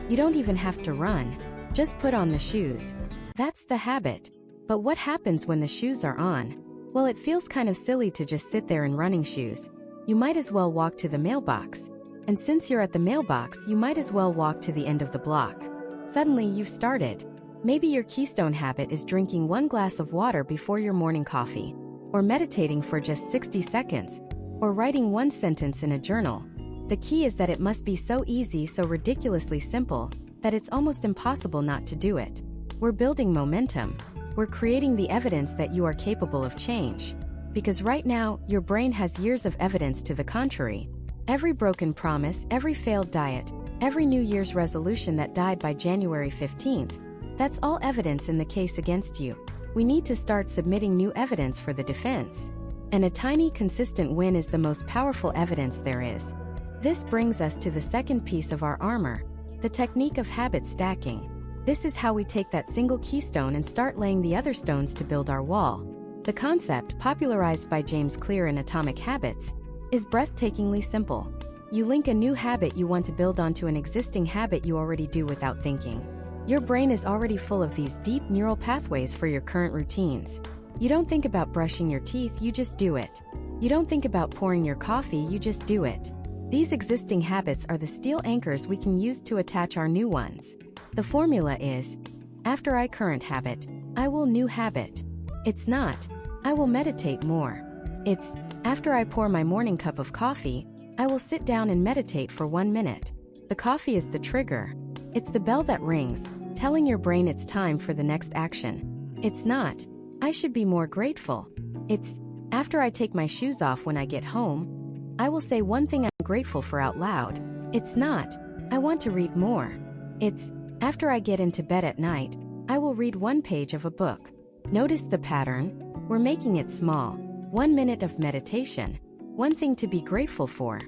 You don't even have to run. Just put on the shoes. That's the habit. But what happens when the shoes are on? Well, it feels kind of silly to just sit there in running shoes. You might as well walk to the mailbox. And since you're at the mailbox, you might as well walk to the end of the block. Suddenly, you've started. Maybe your keystone habit is drinking 1 glass of water before your morning coffee, or meditating for just 60 seconds, or writing 1 sentence in a journal. The key is that it must be so easy, so ridiculously simple, that it's almost impossible not to do it. We're building momentum. We're creating the evidence that you are capable of change. Because right now, your brain has years of evidence to the contrary. Every broken promise, every failed diet, every New Year's resolution that died by January 15th, that's all evidence in the case against you. We need to start submitting new evidence for the defense. And a tiny, consistent win is the most powerful evidence there is. This brings us to the second piece of our armor, the technique of habit stacking. This is how we take that single keystone and start laying the other stones to build our wall. The concept, popularized by James Clear in Atomic Habits, is breathtakingly simple. You link a new habit you want to build onto an existing habit you already do without thinking. Your brain is already full of these deep neural pathways for your current routines. You don't think about brushing your teeth, you just do it. You don't think about pouring your coffee, you just do it. These existing habits are the steel anchors we can use to attach our new ones. The formula is, after I current habit, I will new habit. It's not, I will meditate more. It's, after I pour my morning cup of coffee, I will sit down and meditate for 1 minute. The coffee is the trigger. It's the bell that rings, telling your brain it's time for the next action. It's not, I should be more grateful. It's, after I take my shoes off when I get home, I will say one thing I'm grateful for out loud. It's not, I want to read more. It's, after I get into bed at night, I will read 1 page of a book. Notice the pattern? We're making it small. 1 minute of meditation. 1 thing to be grateful for.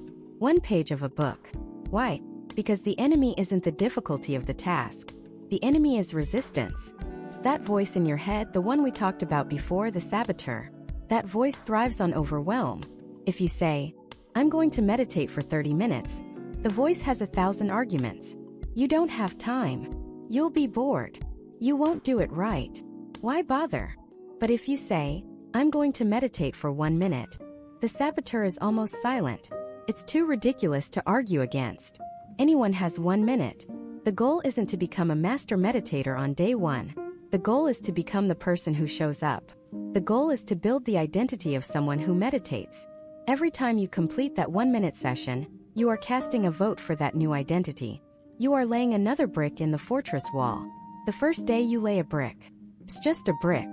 1 page of a book. Why? Because the enemy isn't the difficulty of the task. The enemy is resistance. It's that voice in your head, the one we talked about before, the saboteur. That voice thrives on overwhelm. If you say, I'm going to meditate for 30 minutes, the voice has 1,000 arguments. You don't have time. You'll be bored. You won't do it right. Why bother? But if you say, I'm going to meditate for 1 minute, the saboteur is almost silent. It's too ridiculous to argue against. Anyone has 1 minute. The goal isn't to become a master meditator on day 1. The goal is to become the person who shows up. The goal is to build the identity of someone who meditates. Every time you complete that 1-minute session, you are casting a vote for that new identity. You are laying another brick in the fortress wall. The first day you lay a brick. It's just a brick.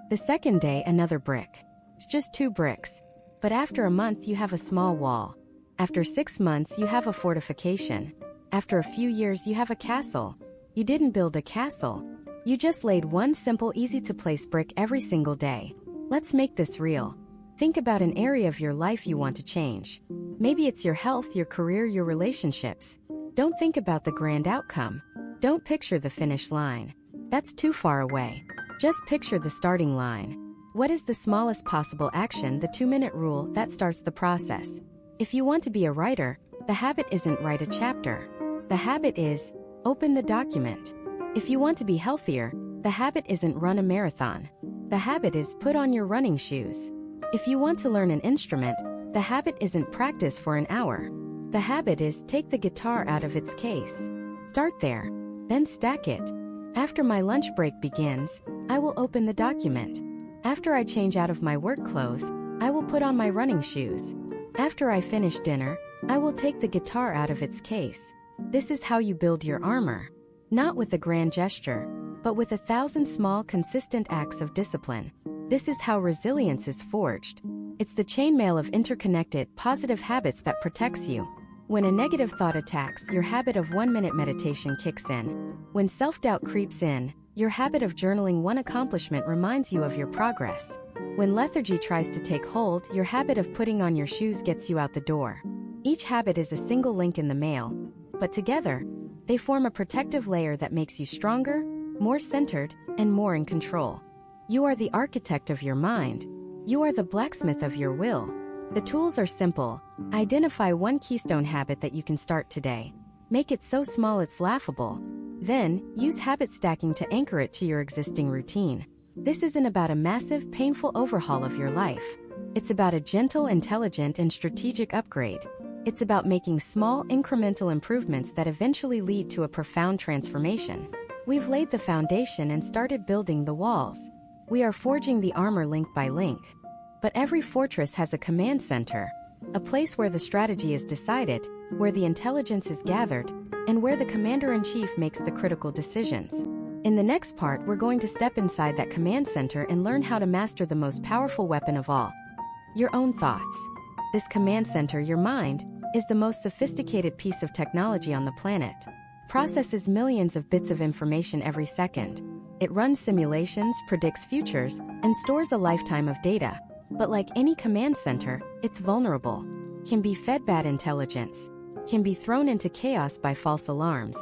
The second day, another brick. It's just 2 bricks. But after a month, you have a small wall. After 6 months, you have a fortification. After a few years, you have a castle. You didn't build a castle. You just laid 1 simple, easy-to-place brick every single day. Let's make this real. Think about an area of your life you want to change. Maybe it's your health, your career, your relationships. Don't think about the grand outcome. Don't picture the finish line. That's too far away. Just picture the starting line. What is the smallest possible action, the 2-minute rule, that starts the process? If you want to be a writer, the habit isn't write a chapter. The habit is, open the document. If you want to be healthier, the habit isn't run a marathon. The habit is put on your running shoes. If you want to learn an instrument, the habit isn't practice for an hour. The habit is take the guitar out of its case. Start there, then stack it. After my lunch break begins, I will open the document. After I change out of my work clothes, I will put on my running shoes. After I finish dinner, I will take the guitar out of its case. This is how you build your armor. Not with a grand gesture, but with 1,000 small, consistent acts of discipline. This is how resilience is forged. It's the chainmail of interconnected, positive habits that protects you. When a negative thought attacks, your habit of 1-minute meditation kicks in. When self-doubt creeps in, your habit of journaling 1 accomplishment reminds you of your progress. When lethargy tries to take hold, your habit of putting on your shoes gets you out the door. Each habit is a single link in the mail, but together, they form a protective layer that makes you stronger, more centered, and more in control. You are the architect of your mind. You are the blacksmith of your will. The tools are simple. Identify 1 keystone habit that you can start today. Make it so small it's laughable. Then, use habit stacking to anchor it to your existing routine. This isn't about a massive, painful overhaul of your life. It's about a gentle, intelligent, and strategic upgrade. It's about making small, incremental improvements that eventually lead to a profound transformation. We've laid the foundation and started building the walls. We are forging the armor link by link. But every fortress has a command center, a place where the strategy is decided, where the intelligence is gathered, and where the commander-in-chief makes the critical decisions. In the next part, we're going to step inside that command center and learn how to master the most powerful weapon of all, your own thoughts. This command center, your mind, is the most sophisticated piece of technology on the planet. Processes millions of bits of information every second. It runs simulations, predicts futures, and stores a lifetime of data. But like any command center, it's vulnerable, can be fed bad intelligence, can be thrown into chaos by false alarms.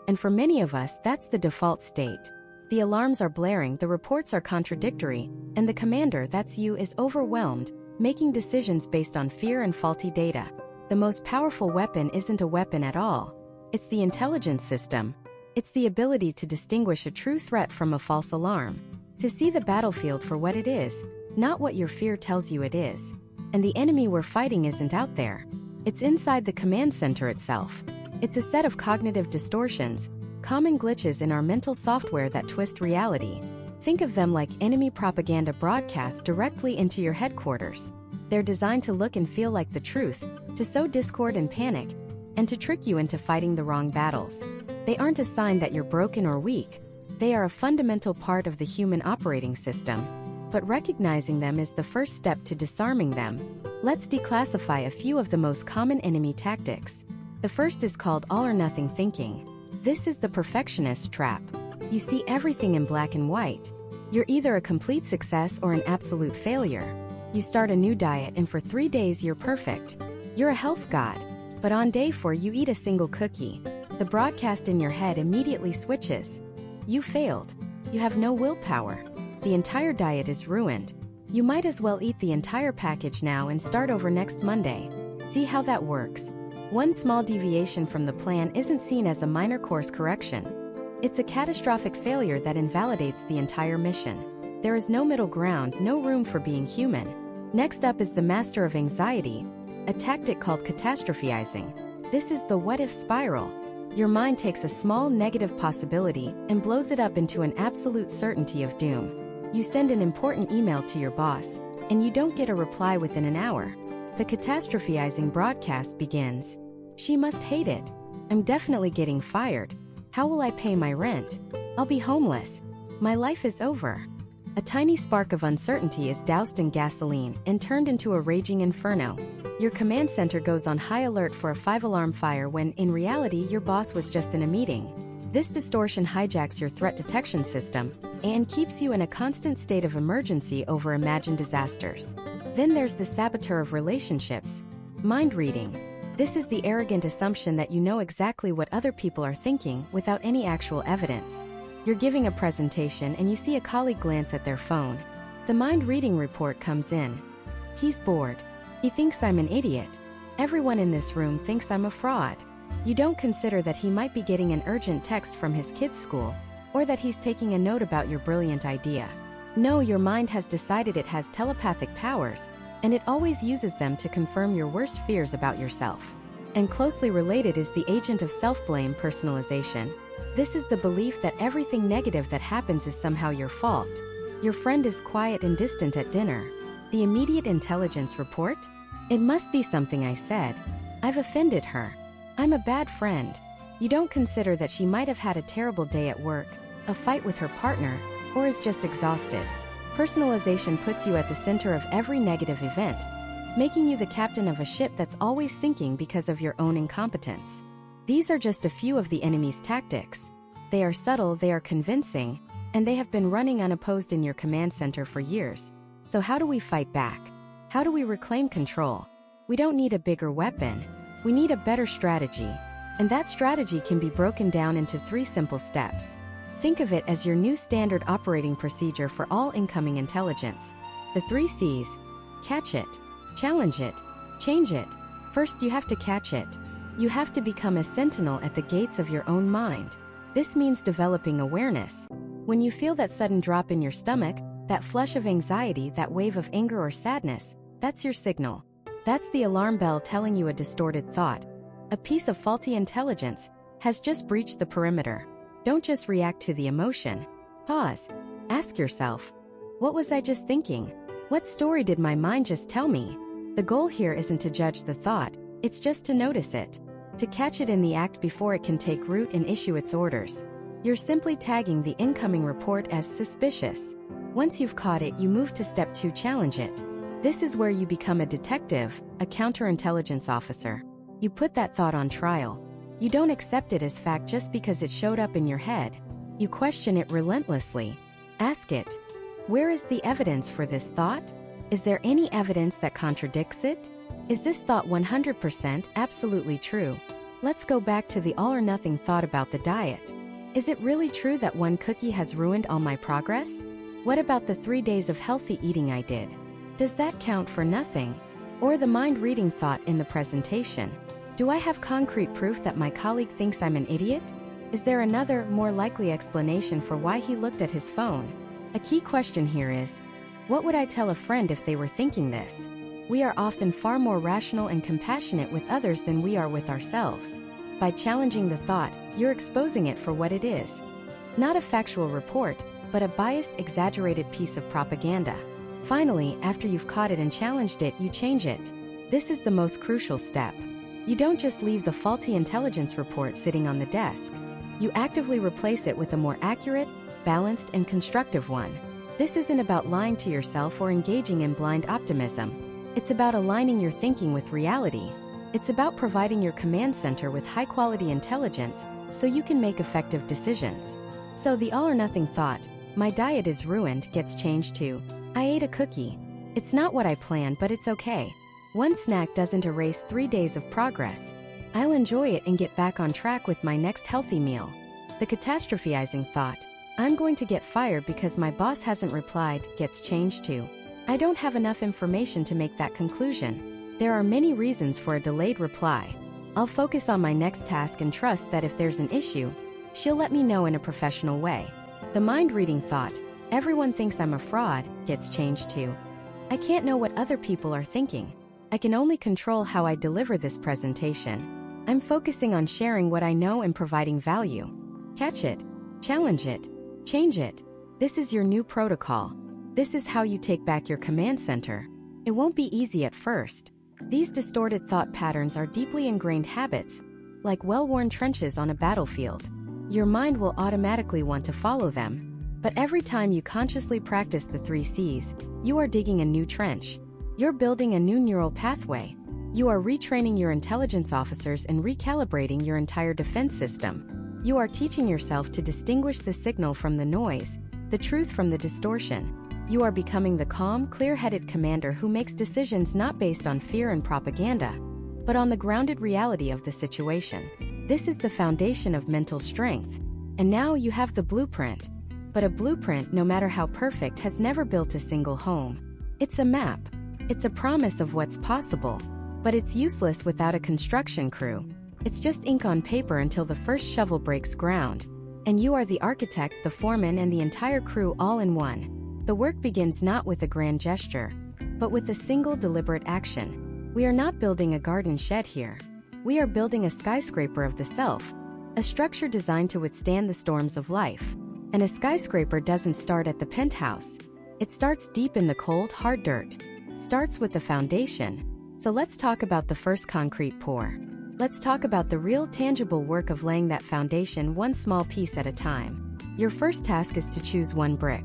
And for many of us, that's the default state. The alarms are blaring, the reports are contradictory, and the commander, that's you, is overwhelmed, making decisions based on fear and faulty data. The most powerful weapon isn't a weapon at all. It's the intelligence system. It's the ability to distinguish a true threat from a false alarm. To see the battlefield for what it is, not what your fear tells you it is. And the enemy we're fighting isn't out there. It's inside the command center itself. It's a set of cognitive distortions, common glitches in our mental software that twist reality. Think of them like enemy propaganda broadcast directly into your headquarters. They're designed to look and feel like the truth, to sow discord and panic, and to trick you into fighting the wrong battles. They aren't a sign that you're broken or weak. They are a fundamental part of the human operating system. But recognizing them is the first step to disarming them. Let's declassify a few of the most common enemy tactics. The first is called all-or-nothing thinking. This is the perfectionist trap. You see everything in black and white. You're either a complete success or an absolute failure. You start a new diet and for 3 days you're perfect. You're a health god. But on day 4 you eat a single cookie. The broadcast in your head immediately switches. You failed. You have no willpower. The entire diet is ruined. You might as well eat the entire package now and start over next Monday. See how that works? One small deviation from the plan isn't seen as a minor course correction. It's a catastrophic failure that invalidates the entire mission. There is no middle ground, no room for being human. Next up is the master of anxiety, a tactic called catastrophizing. This is the what-if spiral. Your mind takes a small negative possibility and blows it up into an absolute certainty of doom. You send an important email to your boss, and you don't get a reply within an hour. The catastrophizing broadcast begins. She must hate it. I'm definitely getting fired. How will I pay my rent? I'll be homeless. My life is over. A tiny spark of uncertainty is doused in gasoline and turned into a raging inferno. Your command center goes on high alert for a 5-alarm fire when, in reality, your boss was just in a meeting. This distortion hijacks your threat detection system and keeps you in a constant state of emergency over imagined disasters. Then there's the saboteur of relationships, mind reading. This is the arrogant assumption that you know exactly what other people are thinking without any actual evidence. You're giving a presentation and you see a colleague glance at their phone. The mind reading report comes in. He's bored. He thinks I'm an idiot. Everyone in this room thinks I'm a fraud. You don't consider that he might be getting an urgent text from his kid's school, or that he's taking a note about your brilliant idea. No, your mind has decided it has telepathic powers, and it always uses them to confirm your worst fears about yourself. And closely related is the agent of self-blame personalization. This is the belief that everything negative that happens is somehow your fault. Your friend is quiet and distant at dinner. The immediate intelligence report? It must be something I said. I've offended her. I'm a bad friend. You don't consider that she might have had a terrible day at work, a fight with her partner, or is just exhausted. Personalization puts you at the center of every negative event, making you the captain of a ship that's always sinking because of your own incompetence. These are just a few of the enemy's tactics. They are subtle, they are convincing, and they have been running unopposed in your command center for years. So how do we fight back? How do we reclaim control? We don't need a bigger weapon. We need a better strategy. And that strategy can be broken down into 3 simple steps. Think of it as your new standard operating procedure for all incoming intelligence. The 3 C's: catch it, challenge it, change it. First, you have to catch it. You have to become a sentinel at the gates of your own mind. This means developing awareness. When you feel that sudden drop in your stomach, that flush of anxiety, that wave of anger or sadness, that's your signal. That's the alarm bell telling you a distorted thought, a piece of faulty intelligence, has just breached the perimeter. Don't just react to the emotion. Pause. Ask yourself, what was I just thinking? What story did my mind just tell me? The goal here isn't to judge the thought, it's just to notice it. To catch it in the act before it can take root and issue its orders. You're simply tagging the incoming report as suspicious. Once you've caught it, you move to step 2, challenge it. This is where you become a detective, a counterintelligence officer. You put that thought on trial. You don't accept it as fact just because it showed up in your head. You question it relentlessly. Ask it, where is the evidence for this thought? Is there any evidence that contradicts it? Is this thought 100% absolutely true? Let's go back to the all-or-nothing thought about the diet. Is it really true that one cookie has ruined all my progress? What about the 3 days of healthy eating I did? Does that count for nothing? Or the mind-reading thought in the presentation? Do I have concrete proof that my colleague thinks I'm an idiot? Is there another, more likely explanation for why he looked at his phone? A key question here is, what would I tell a friend if they were thinking this? We are often far more rational and compassionate with others than we are with ourselves. By challenging the thought, you're exposing it for what it is. Not a factual report, but a biased, exaggerated piece of propaganda. Finally, after you've caught it and challenged it, you change it. This is the most crucial step. You don't just leave the faulty intelligence report sitting on the desk. You actively replace it with a more accurate, balanced, and constructive one. This isn't about lying to yourself or engaging in blind optimism. It's about aligning your thinking with reality. It's about providing your command center with high-quality intelligence so you can make effective decisions. So the all-or-nothing thought, "My diet is ruined," gets changed to, "I ate a cookie. It's not what I planned, but it's okay. One snack doesn't erase 3 days of progress. I'll enjoy it and get back on track with my next healthy meal." The catastrophizing thought, "I'm going to get fired because my boss hasn't replied," gets changed to, "I don't have enough information to make that conclusion. There are many reasons for a delayed reply. I'll focus on my next task and trust that if there's an issue, she'll let me know in a professional way." The mind-reading thought, "Everyone thinks I'm a fraud," gets changed to, "I can't know what other people are thinking. I can only control how I deliver this presentation. I'm focusing on sharing what I know and providing value." Catch it, challenge it, change it. This is your new protocol. This is how you take back your command center. It won't be easy at first. These distorted thought patterns are deeply ingrained habits, like well-worn trenches on a battlefield. Your mind will automatically want to follow them. But every time you consciously practice the 3 C's, you are digging a new trench. You're building a new neural pathway. You are retraining your intelligence officers and recalibrating your entire defense system. You are teaching yourself to distinguish the signal from the noise, the truth from the distortion. You are becoming the calm, clear-headed commander who makes decisions not based on fear and propaganda, but on the grounded reality of the situation. This is the foundation of mental strength. And now you have the blueprint. But a blueprint, no matter how perfect, has never built a single home. It's a map. It's a promise of what's possible. But it's useless without a construction crew. It's just ink on paper until the first shovel breaks ground. And you are the architect, the foreman, and the entire crew all in one. The work begins not with a grand gesture, but with a single deliberate action. We are not building a garden shed here. We are building a skyscraper of the self, a structure designed to withstand the storms of life. And a skyscraper doesn't start at the penthouse. It starts deep in the cold, hard dirt. Starts with the foundation. So let's talk about the first concrete pour. Let's talk about the real, tangible work of laying that foundation one small piece at a time. Your first task is to choose one brick.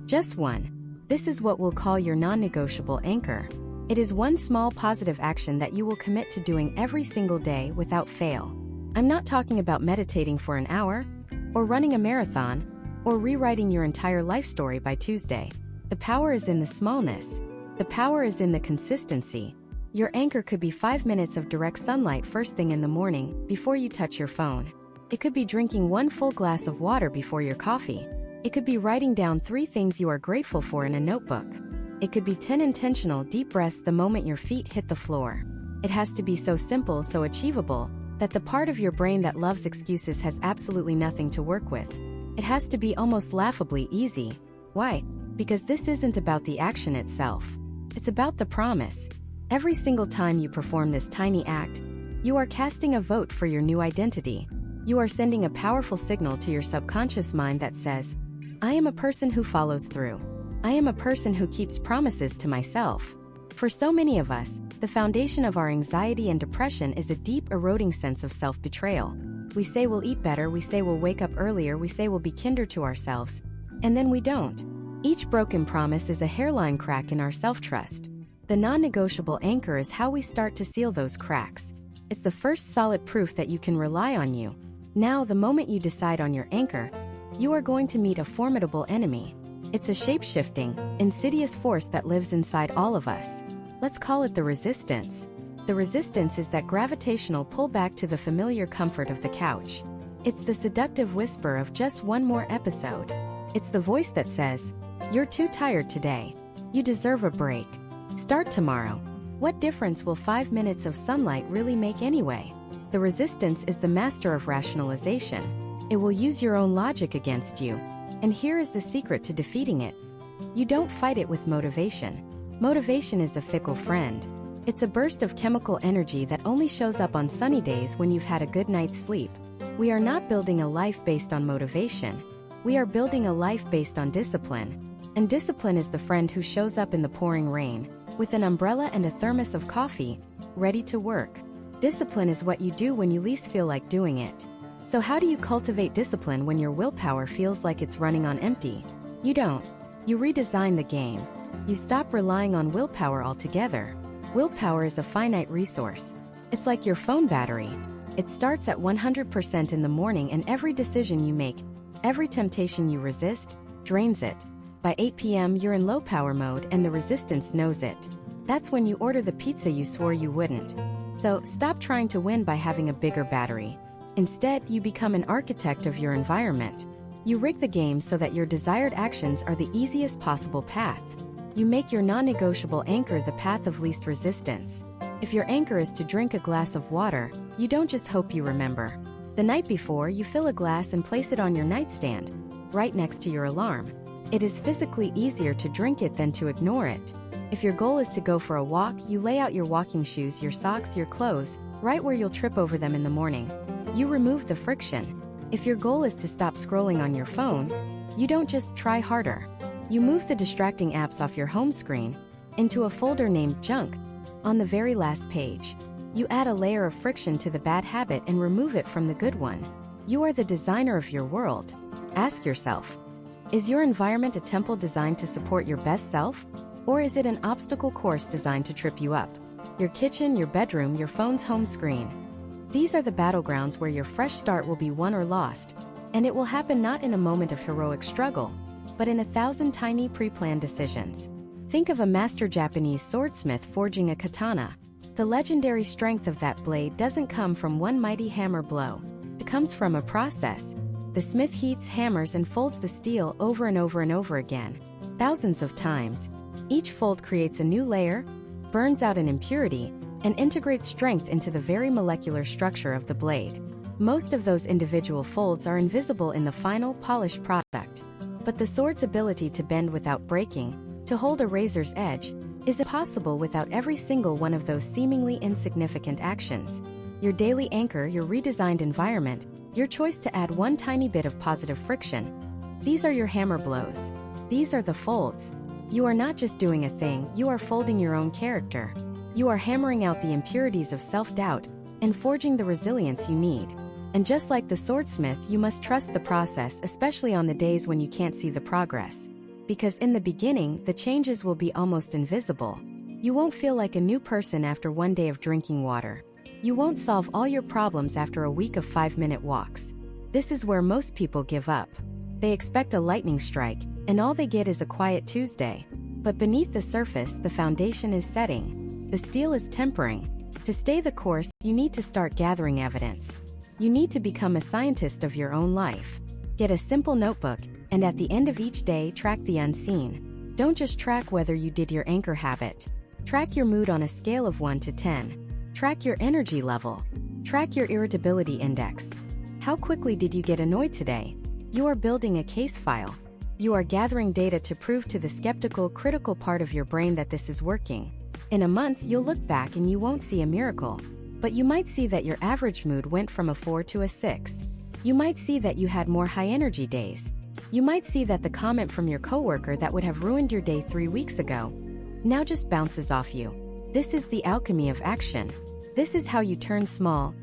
Just one. This is what we'll call your non-negotiable anchor. It is one small positive action that you will commit to doing every single day without fail. I'm not talking about meditating for an hour, or running a marathon, or rewriting your entire life story by Tuesday. The power is in the smallness. The power is in the consistency. Your anchor could be 5 minutes of direct sunlight first thing in the morning, before you touch your phone. It could be drinking one full glass of water before your coffee. It could be writing down 3 things you are grateful for in a notebook. It could be 10 intentional deep breaths the moment your feet hit the floor. It has to be so simple, so achievable, that the part of your brain that loves excuses has absolutely nothing to work with. It has to be almost laughably easy. Why? Because this isn't about the action itself. It's about the promise. Every single time you perform this tiny act, you are casting a vote for your new identity. You are sending a powerful signal to your subconscious mind that says, "I am a person who follows through. I am a person who keeps promises to myself." For so many of us, the foundation of our anxiety and depression is a deep, eroding sense of self-betrayal. We say we'll eat better, we say we'll wake up earlier, we say we'll be kinder to ourselves, and then we don't. Each broken promise is a hairline crack in our self-trust. The non-negotiable anchor is how we start to seal those cracks. It's the first solid proof that you can rely on you. Now, the moment you decide on your anchor, you are going to meet a formidable enemy. It's a shape-shifting, insidious force that lives inside all of us. Let's call it the resistance. The resistance is that gravitational pull back to the familiar comfort of the couch. It's the seductive whisper of just one more episode. It's the voice that says, "You're too tired today. You deserve a break. Start tomorrow." What difference will 5 minutes of sunlight really make anyway? The resistance is the master of rationalization. It will use your own logic against you. And here is the secret to defeating it. You don't fight it with motivation. Motivation is a fickle friend. It's a burst of chemical energy that only shows up on sunny days when you've had a good night's sleep. We are not building a life based on motivation. We are building a life based on discipline. And discipline is the friend who shows up in the pouring rain, with an umbrella and a thermos of coffee, ready to work. Discipline is what you do when you least feel like doing it. So how do you cultivate discipline when your willpower feels like it's running on empty? You don't. You redesign the game. You stop relying on willpower altogether. Willpower is a finite resource. It's like your phone battery. It starts at 100% in the morning, and every decision you make, every temptation you resist, drains it. By 8 p.m. you're in low power mode and the resistance knows it. That's when you order the pizza you swore you wouldn't. So stop trying to win by having a bigger battery. Instead, you become an architect of your environment. You rig the game so that your desired actions are the easiest possible path. You make your non-negotiable anchor the path of least resistance. If your anchor is to drink a glass of water, you don't just hope you remember. The night before, you fill a glass and place it on your nightstand, right next to your alarm. It is physically easier to drink it than to ignore it. If your goal is to go for a walk, you lay out your walking shoes, your socks, your clothes, right where you'll trip over them in the morning. You remove the friction. If your goal is to stop scrolling on your phone, you don't just try harder. You move the distracting apps off your home screen into a folder named Junk on the very last page. You add a layer of friction to the bad habit and remove it from the good one. You are the designer of your world. Ask yourself, is your environment a temple designed to support your best self? Or is it an obstacle course designed to trip you up? Your kitchen, your bedroom, your phone's home screen. These are the battlegrounds where your fresh start will be won or lost, and it will happen not in a moment of heroic struggle, but in 1,000 tiny pre-planned decisions. Think of a master Japanese swordsmith forging a katana. The legendary strength of that blade doesn't come from one mighty hammer blow. It comes from a process. The smith heats, hammers, and folds the steel over and over and over again, thousands of times. Each fold creates a new layer, burns out an impurity, and integrates strength into the very molecular structure of the blade. Most of those individual folds are invisible in the final, polished product. But the sword's ability to bend without breaking, to hold a razor's edge, is impossible without every single one of those seemingly insignificant actions. Your daily anchor, your redesigned environment, your choice to add one tiny bit of positive friction. These are your hammer blows. These are the folds. You are not just doing a thing, you are folding your own character. You are hammering out the impurities of self-doubt and forging the resilience you need. And just like the swordsmith, you must trust the process, especially on the days when you can't see the progress. Because in the beginning, the changes will be almost invisible. You won't feel like a new person after one day of drinking water. You won't solve all your problems after a week of 5-minute walks. This is where most people give up. They expect a lightning strike, and all they get is a quiet Tuesday. But beneath the surface, the foundation is setting. The steel is tempering. To stay the course, you need to start gathering evidence. You need to become a scientist of your own life. Get a simple notebook, and at the end of each day, track the unseen. Don't just track whether you did your anchor habit. Track your mood on a scale of 1 to 10. Track your energy level. Track your irritability index. How quickly did you get annoyed today? You are building a case file. You are gathering data to prove to the skeptical, critical part of your brain that this is working. In a month, you'll look back and you won't see a miracle. But you might see that your average mood went from a 4 to a 6. You might see that you had more high-energy days. You might see that the comment from your coworker that would have ruined your day 3 weeks ago now just bounces off you. This is the alchemy of action. This is how you turn small,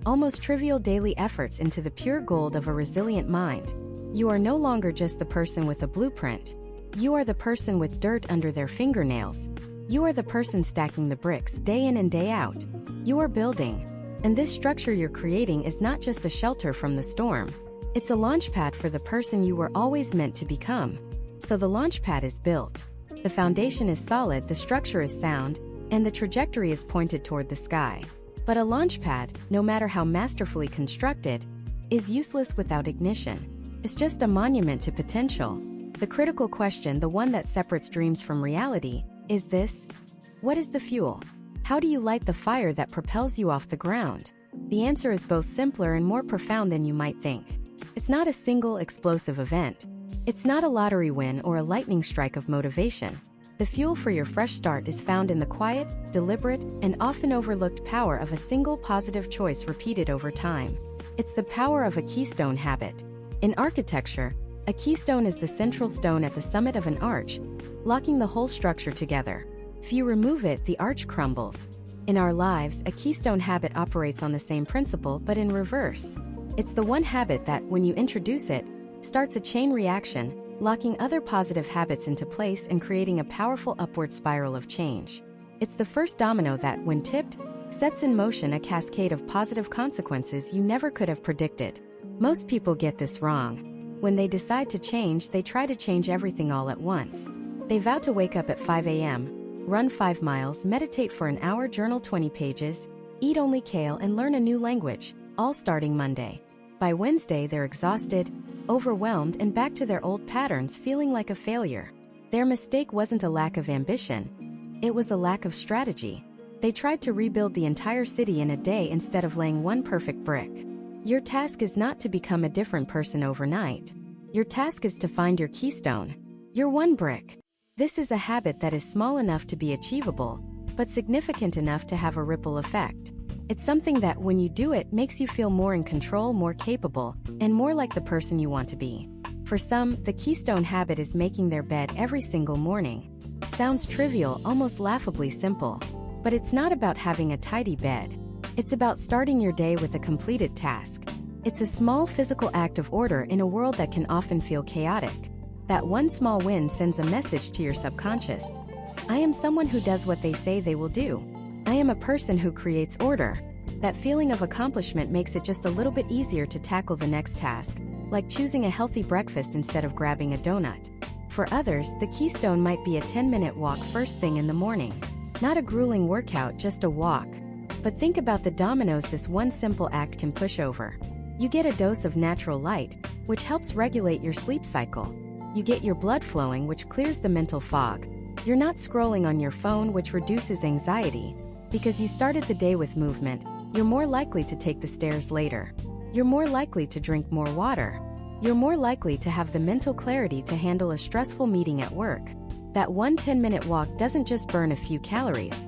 almost trivial daily efforts into the pure gold of a resilient mind. You are no longer just the person with a blueprint. You are the person with dirt under their fingernails. You are the person stacking the bricks day in and day out. You are building. And this structure you're creating is not just a shelter from the storm. It's a launch pad for the person you were always meant to become. So the launch pad is built. The foundation is solid, the structure is sound, and the trajectory is pointed toward the sky. But a launch pad, no matter how masterfully constructed, is useless without ignition. It's just a monument to potential. The critical question, the one that separates dreams from reality, is this: what is the fuel? How do you light the fire that propels you off the ground? The answer is both simpler and more profound than you might think. It's not a single explosive event. It's not a lottery win or a lightning strike of motivation. The fuel for your fresh start is found in the quiet, deliberate, and often overlooked power of a single positive choice repeated over time. It's the power of a keystone habit. In architecture, a keystone is the central stone at the summit of an arch, locking the whole structure together. If you remove it, the arch crumbles. In our lives, a keystone habit operates on the same principle but in reverse. It's the one habit that, when you introduce it, starts a chain reaction, locking other positive habits into place and creating a powerful upward spiral of change. It's the first domino that, when tipped, sets in motion a cascade of positive consequences you never could have predicted. Most people get this wrong. When they decide to change, they try to change everything all at once. They vow to wake up at 5 a.m., run 5 miles, meditate for an hour, journal 20 pages, eat only kale, and learn a new language, all starting Monday. By Wednesday, they're exhausted, overwhelmed, and back to their old patterns, feeling like a failure. Their mistake wasn't a lack of ambition. It was a lack of strategy. They tried to rebuild the entire city in a day instead of laying one perfect brick. Your task is not to become a different person overnight. Your task is to find your keystone, your one brick. This is a habit that is small enough to be achievable, but significant enough to have a ripple effect. It's something that, when you do it, makes you feel more in control, more capable, and more like the person you want to be. For some, the keystone habit is making their bed every single morning. Sounds trivial, almost laughably simple. But it's not about having a tidy bed. It's about starting your day with a completed task. It's a small physical act of order in a world that can often feel chaotic. That one small win sends a message to your subconscious. I am someone who does what they say they will do. I am a person who creates order. That feeling of accomplishment makes it just a little bit easier to tackle the next task, like choosing a healthy breakfast instead of grabbing a donut. For others, the keystone might be a 10-minute walk first thing in the morning. Not a grueling workout, just a walk. But think about the dominoes this one simple act can push over. You get a dose of natural light, which helps regulate your sleep cycle. You get your blood flowing, which clears the mental fog. You're not scrolling on your phone, which reduces anxiety. Because you started the day with movement, you're more likely to take the stairs later. You're more likely to drink more water. You're more likely to have the mental clarity to handle a stressful meeting at work. That one 10-minute walk doesn't just burn a few calories.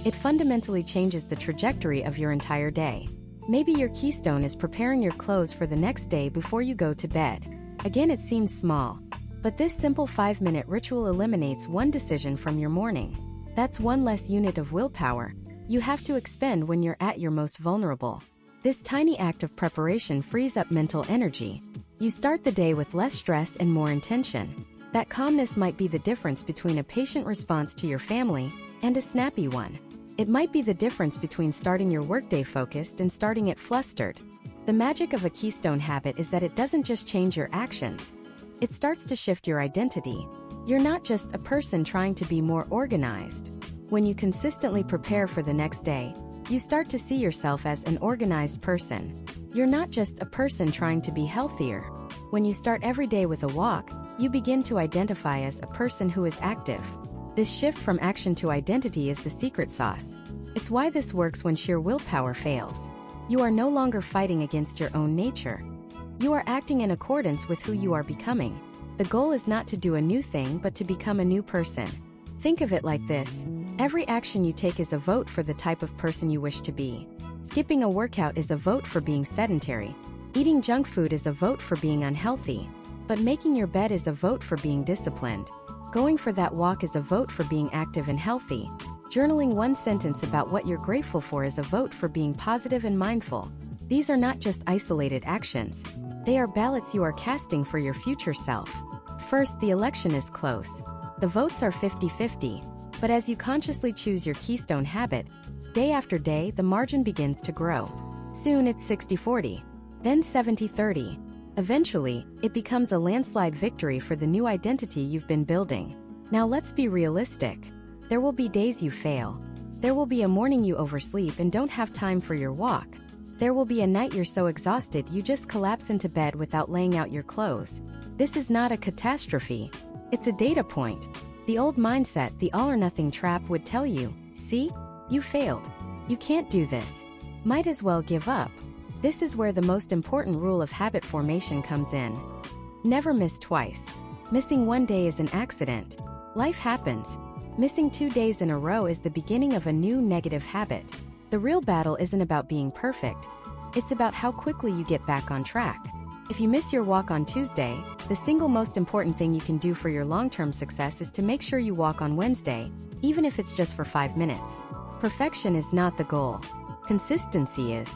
It fundamentally changes the trajectory of your entire day. Maybe your keystone is preparing your clothes for the next day before you go to bed. Again, it seems small. But this simple 5-minute ritual eliminates one decision from your morning. That's one less unit of willpower you have to expend when you're at your most vulnerable. This tiny act of preparation frees up mental energy. You start the day with less stress and more intention. That calmness might be the difference between a patient response to your family and a snappy one. It might be the difference between starting your workday focused and starting it flustered. The magic of a keystone habit is that it doesn't just change your actions. It starts to shift your identity. You're not just a person trying to be more organized. When you consistently prepare for the next day, you start to see yourself as an organized person. You're not just a person trying to be healthier. When you start every day with a walk, you begin to identify as a person who is active. This shift from action to identity is the secret sauce. It's why this works when sheer willpower fails. You are no longer fighting against your own nature. You are acting in accordance with who you are becoming. The goal is not to do a new thing but to become a new person. Think of it like this. Every action you take is a vote for the type of person you wish to be. Skipping a workout is a vote for being sedentary. Eating junk food is a vote for being unhealthy. But making your bed is a vote for being disciplined. Going for that walk is a vote for being active and healthy. Journaling one sentence about what you're grateful for is a vote for being positive and mindful. These are not just isolated actions. They are ballots you are casting for your future self. First, the election is close. The votes are 50-50. But as you consciously choose your keystone habit, day after day, the margin begins to grow. Soon it's 60-40, then 70-30. Eventually, it becomes a landslide victory for the new identity you've been building. Now let's be realistic. There will be days you fail. There will be a morning you oversleep and don't have time for your walk. There will be a night you're so exhausted you just collapse into bed without laying out your clothes. This is not a catastrophe. It's a data point. The old mindset, the all-or-nothing trap, would tell you, see? You failed. You can't do this. Might as well give up. This is where the most important rule of habit formation comes in. Never miss twice. Missing one day is an accident. Life happens. Missing 2 days in a row is the beginning of a new negative habit. The real battle isn't about being perfect. It's about how quickly you get back on track. If you miss your walk on Tuesday, the single most important thing you can do for your long-term success is to make sure you walk on Wednesday, even if it's just for 5 minutes. Perfection is not the goal. Consistency is.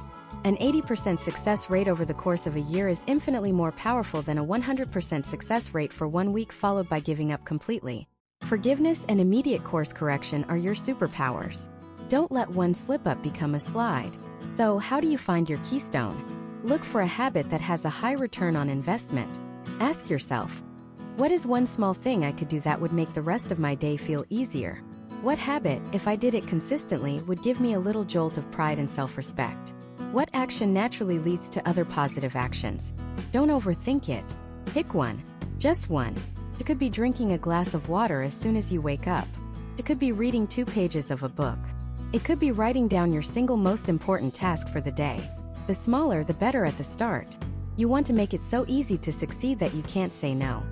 An 80% success rate over the course of a year is infinitely more powerful than a 100% success rate for 1 week followed by giving up completely. Forgiveness and immediate course correction are your superpowers. Don't let one slip-up become a slide. So, how do you find your keystone? Look for a habit that has a high return on investment. Ask yourself, what is one small thing I could do that would make the rest of my day feel easier? What habit, if I did it consistently, would give me a little jolt of pride and self-respect? What action naturally leads to other positive actions? Don't overthink it. Pick one. Just one. It could be drinking a glass of water as soon as you wake up. It could be reading 2 pages of a book. It could be writing down your single most important task for the day. The smaller, the better at the start. You want to make it so easy to succeed that you can't say no.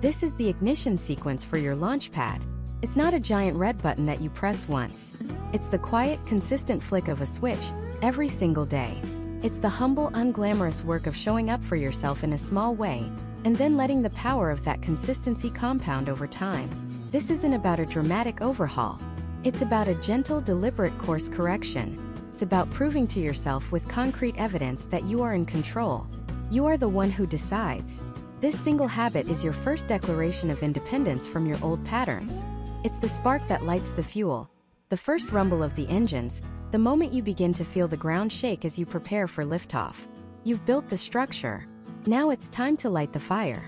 This is the ignition sequence for your launch pad. It's not a giant red button that you press once. It's the quiet, consistent flick of a switch every single day. It's the humble, unglamorous work of showing up for yourself in a small way, and then letting the power of that consistency compound over time. This isn't about a dramatic overhaul. It's about a gentle, deliberate course correction. It's about proving to yourself with concrete evidence that you are in control. You are the one who decides. This single habit is your first declaration of independence from your old patterns. It's the spark that lights the fuel, the first rumble of the engines, the moment you begin to feel the ground shake as you prepare for liftoff. You've built the structure. Now it's time to light the fire.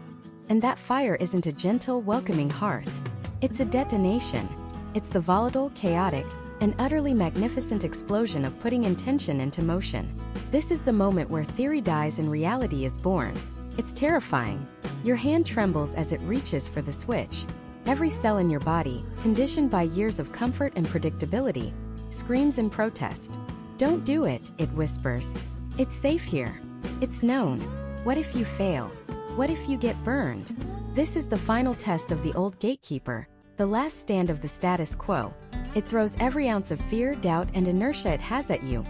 And that fire isn't a gentle, welcoming hearth. It's a detonation. It's the volatile, chaotic, and utterly magnificent explosion of putting intention into motion. This is the moment where theory dies and reality is born. It's terrifying. Your hand trembles as it reaches for the switch. Every cell in your body, conditioned by years of comfort and predictability, screams in protest. Don't do it, it whispers. It's safe here. It's known. What if you fail? What if you get burned? This is the final test of the old gatekeeper, the last stand of the status quo. It throws every ounce of fear, doubt, and inertia it has at you,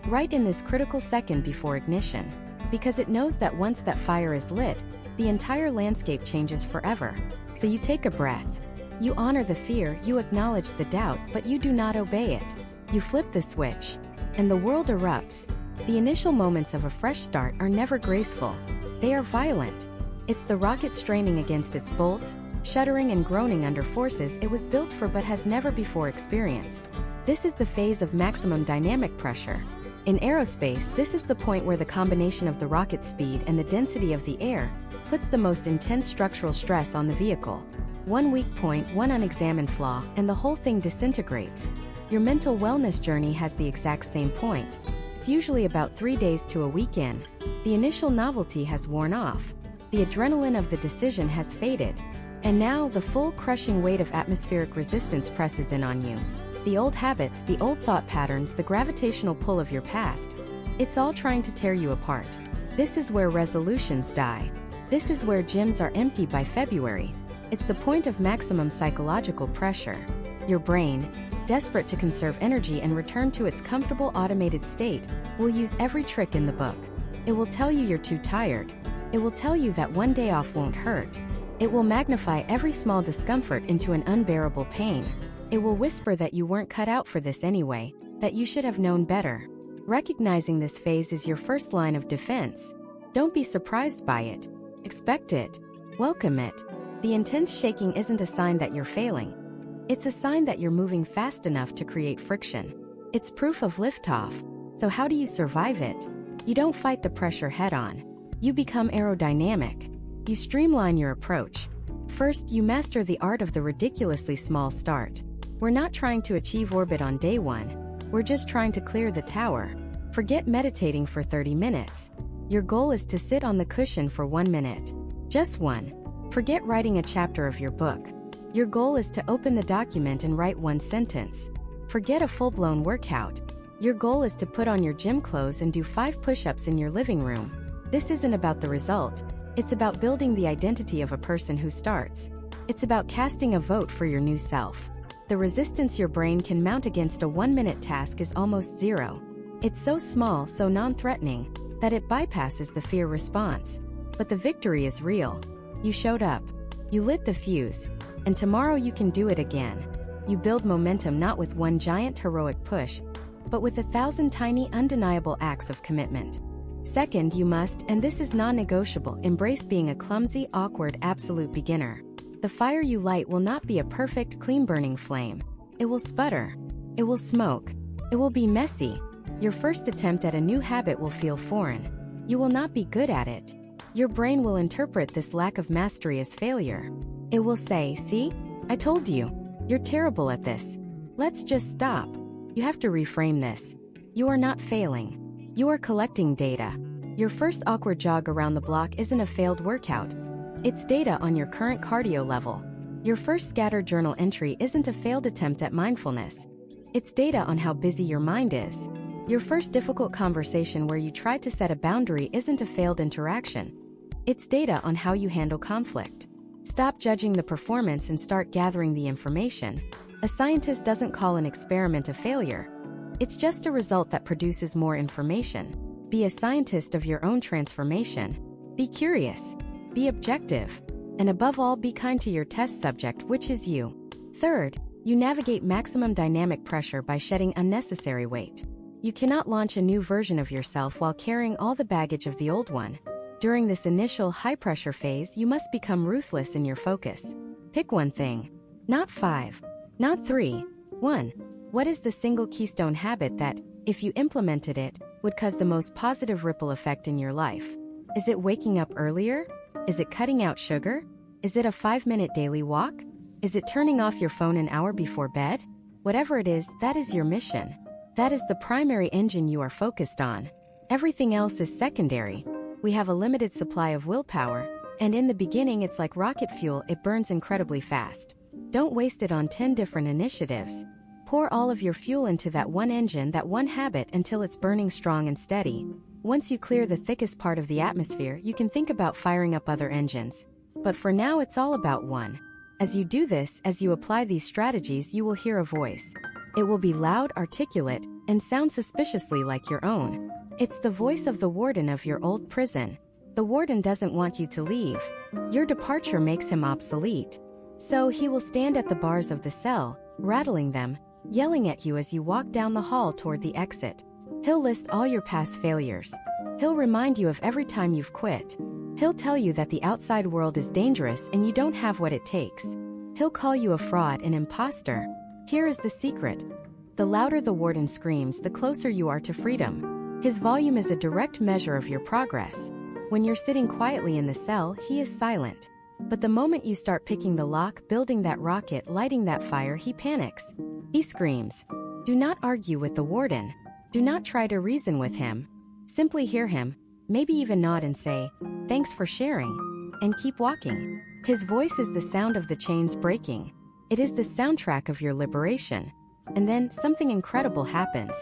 right in this critical second before ignition. Because it knows that once that fire is lit, the entire landscape changes forever. So you take a breath. You honor the fear, you acknowledge the doubt, but you do not obey it. You flip the switch, and the world erupts. The initial moments of a fresh start are never graceful. They are violent. It's the rocket straining against its bolts, shuddering and groaning under forces it was built for but has never before experienced. This is the phase of maximum dynamic pressure. In aerospace, this is the point where the combination of the rocket speed and the density of the air puts the most intense structural stress on the vehicle. One weak point, one unexamined flaw, and the whole thing disintegrates. Your mental wellness journey has the exact same point. It's usually about 3 days to a week in. The initial novelty has worn off. The adrenaline of the decision has faded. And now the full crushing weight of atmospheric resistance presses in on you. The old habits, the old thought patterns, the gravitational pull of your past. It's all trying to tear you apart. This is where resolutions die. This is where gyms are empty by February. It's the point of maximum psychological pressure. Your brain, desperate to conserve energy and return to its comfortable automated state, will use every trick in the book. It will tell you you're too tired. It will tell you that one day off won't hurt. It will magnify every small discomfort into an unbearable pain. It will whisper that you weren't cut out for this anyway, that you should have known better. Recognizing this phase is your first line of defense. Don't be surprised by it. Expect it. Welcome it. The intense shaking isn't a sign that you're failing. It's a sign that you're moving fast enough to create friction. It's proof of liftoff. So how do you survive it? You don't fight the pressure head-on. You become aerodynamic. You streamline your approach. First, you master the art of the ridiculously small start. We're not trying to achieve orbit on day 1. We're just trying to clear the tower. Forget meditating for 30 minutes. Your goal is to sit on the cushion for 1 minute. Just one. Forget writing a chapter of your book. Your goal is to open the document and write 1 sentence. Forget a full-blown workout. Your goal is to put on your gym clothes and do 5 push-ups in your living room. This isn't about the result. It's about building the identity of a person who starts. It's about casting a vote for your new self. The resistance your brain can mount against a 1-minute task is almost zero. It's so small, so non-threatening, that it bypasses the fear response. But the victory is real. You showed up. You lit the fuse. And tomorrow you can do it again. You build momentum not with one giant heroic push, but with 1,000 tiny undeniable acts of commitment. Second, you must, and this is non-negotiable, embrace being a clumsy, awkward, absolute beginner. The fire you light will not be a perfect, clean-burning flame. It will sputter. It will smoke. It will be messy. Your first attempt at a new habit will feel foreign. You will not be good at it. Your brain will interpret this lack of mastery as failure. It will say, "See? I told you. You're terrible at this. Let's just stop." You have to reframe this. You are not failing. You are collecting data. Your first awkward jog around the block isn't a failed workout. It's data on your current cardio level. Your first scattered journal entry isn't a failed attempt at mindfulness. It's data on how busy your mind is. Your first difficult conversation where you tried to set a boundary isn't a failed interaction. It's data on how you handle conflict. Stop judging the performance and start gathering the information. A scientist doesn't call an experiment a failure. It's just a result that produces more information. Be a scientist of your own transformation. Be curious. Be objective. And above all, be kind to your test subject, which is you. Third, you navigate maximum dynamic pressure by shedding unnecessary weight. You cannot launch a new version of yourself while carrying all the baggage of the old one. During this initial high-pressure phase, you must become ruthless in your focus. Pick one thing. Not 5. Not 3. 1. What is the single keystone habit that, if you implemented it, would cause the most positive ripple effect in your life? Is it waking up earlier? Is it cutting out sugar? Is it a 5-minute daily walk? Is it turning off your phone an hour before bed? Whatever it is, that is your mission. That is the primary engine you are focused on. Everything else is secondary. We have a limited supply of willpower, and in the beginning it's like rocket fuel, it burns incredibly fast. Don't waste it on 10 different initiatives. Pour all of your fuel into that one engine, that one habit, until it's burning strong and steady. Once you clear the thickest part of the atmosphere, you can think about firing up other engines. But for now, it's all about one. As you do this, as you apply these strategies, you will hear a voice. It will be loud, articulate, and sound suspiciously like your own. It's the voice of the warden of your old prison. The warden doesn't want you to leave. Your departure makes him obsolete. So he will stand at the bars of the cell, rattling them, yelling at you as you walk down the hall toward the exit. He'll list all your past failures. He'll remind you of every time you've quit. He'll tell you that the outside world is dangerous and you don't have what it takes. He'll call you a fraud, an imposter. Here is the secret. The louder the warden screams, the closer you are to freedom. His volume is a direct measure of your progress. When you're sitting quietly in the cell, he is silent. But the moment you start picking the lock, building that rocket, lighting that fire, he panics. He screams. Do not argue with the warden. Do not try to reason with him. Simply hear him, maybe even nod and say, "Thanks for sharing," and keep walking. His voice is the sound of the chains breaking. It is the soundtrack of your liberation. And then something incredible happens.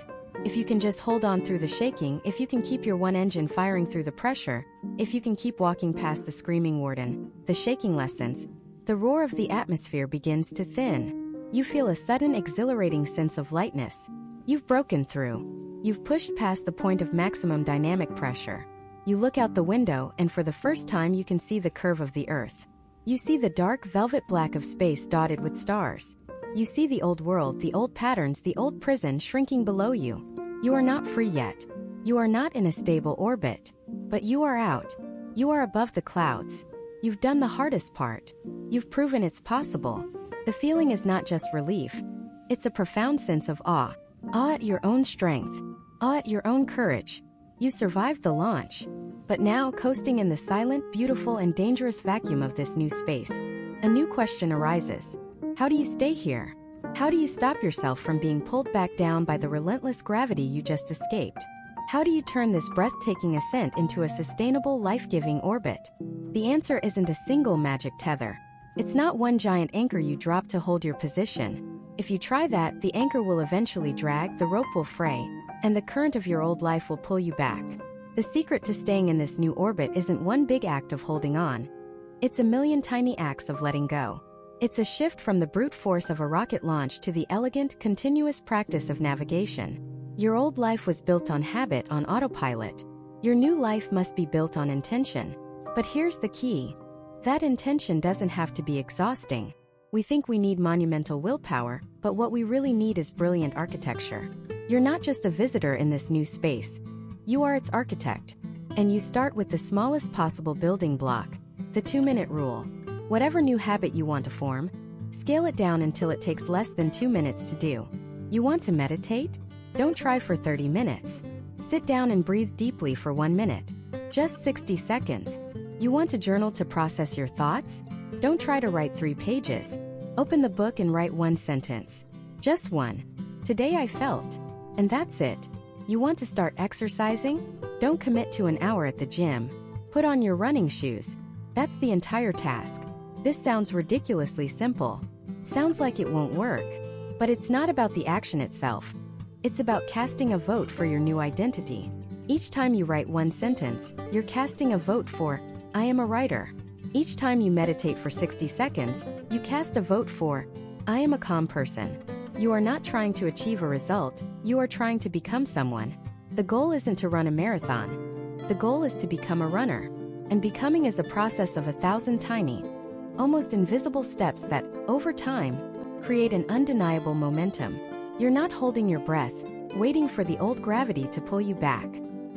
If you can just hold on through the shaking, if you can keep your one engine firing through the pressure, if you can keep walking past the screaming warden, the shaking lessens, the roar of the atmosphere begins to thin. You feel a sudden exhilarating sense of lightness. You've broken through. You've pushed past the point of maximum dynamic pressure. You look out the window, and for the first time you can see the curve of the earth. You see the dark velvet black of space dotted with stars. You see the old world, the old patterns, the old prison shrinking below you. You are not free yet. You are not in a stable orbit. But you are out. You are above the clouds. You've done the hardest part. You've proven it's possible. The feeling is not just relief. It's a profound sense of awe. Awe at your own strength. Awe at your own courage. You survived the launch. But now, coasting in the silent, beautiful, and dangerous vacuum of this new space, a new question arises. How do you stay here? How do you stop yourself from being pulled back down by the relentless gravity you just escaped? How do you turn this breathtaking ascent into a sustainable, life-giving orbit? The answer isn't a single magic tether. It's not one giant anchor you drop to hold your position. If you try that, the anchor will eventually drag, the rope will fray, and the current of your old life will pull you back. The secret to staying in this new orbit isn't one big act of holding on. It's a million tiny acts of letting go. It's a shift from the brute force of a rocket launch to the elegant, continuous practice of navigation. Your old life was built on habit, on autopilot. Your new life must be built on intention. But here's the key. That intention doesn't have to be exhausting. We think we need monumental willpower, but what we really need is brilliant architecture. You're not just a visitor in this new space. You are its architect. And you start with the smallest possible building block, the 2-minute rule. Whatever new habit you want to form, scale it down until it takes less than 2 minutes to do. You want to meditate? Don't try for 30 minutes. Sit down and breathe deeply for 1 minute. Just 60 seconds. You want to journal to process your thoughts? Don't try to write 3 pages. Open the book and write 1 sentence. Just one. Today I felt. And that's it. You want to start exercising? Don't commit to an hour at the gym. Put on your running shoes. That's the entire task. This sounds ridiculously simple. Sounds like it won't work. But it's not about the action itself. It's about casting a vote for your new identity. Each time you write 1 sentence, you're casting a vote for, I am a writer. Each time you meditate for 60 seconds, you cast a vote for, I am a calm person. You are not trying to achieve a result, you are trying to become someone. The goal isn't to run a marathon. The goal is to become a runner. And becoming is a process of 1,000 tiny, almost invisible steps that, over time, create an undeniable momentum. You're not holding your breath, waiting for the old gravity to pull you back.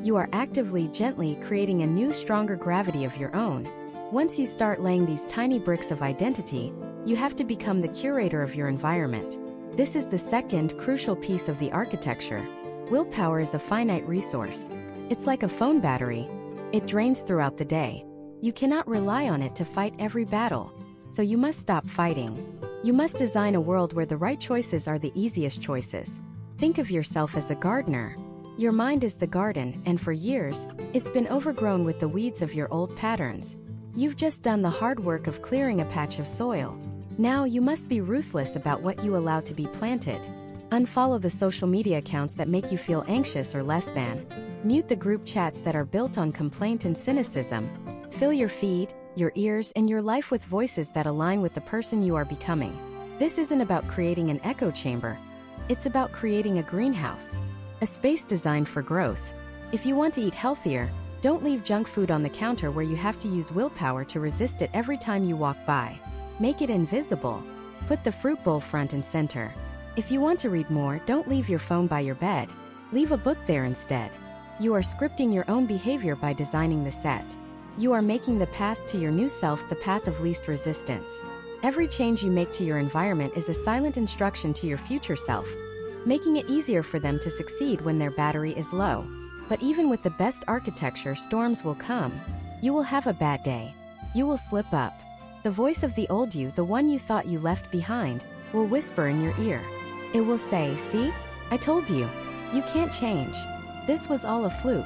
You are actively, gently creating a new, stronger gravity of your own. Once you start laying these tiny bricks of identity, you have to become the curator of your environment. This is the second crucial piece of the architecture. Willpower is a finite resource. It's like a phone battery. It drains throughout the day. You cannot rely on it to fight every battle. So you must stop fighting. You must design a world where the right choices are the easiest choices. Think of yourself as a gardener. Your mind is the garden, and for years, it's been overgrown with the weeds of your old patterns. You've just done the hard work of clearing a patch of soil. Now you must be ruthless about what you allow to be planted. Unfollow the social media accounts that make you feel anxious or less than. Mute the group chats that are built on complaint and cynicism. Fill your feed, your ears, and your life with voices that align with the person you are becoming. This isn't about creating an echo chamber. It's about creating a greenhouse, a space designed for growth. If you want to eat healthier, don't leave junk food on the counter where you have to use willpower to resist it every time you walk by. Make it invisible. Put the fruit bowl front and center. If you want to read more, don't leave your phone by your bed. Leave a book there instead. You are scripting your own behavior by designing the set. You are making the path to your new self the path of least resistance. Every change you make to your environment is a silent instruction to your future self, making it easier for them to succeed when their battery is low. But even with the best architecture, storms will come. You will have a bad day. You will slip up. The voice of the old you, the one you thought you left behind, will whisper in your ear. It will say, "See? I told you. You can't change. This was all a fluke."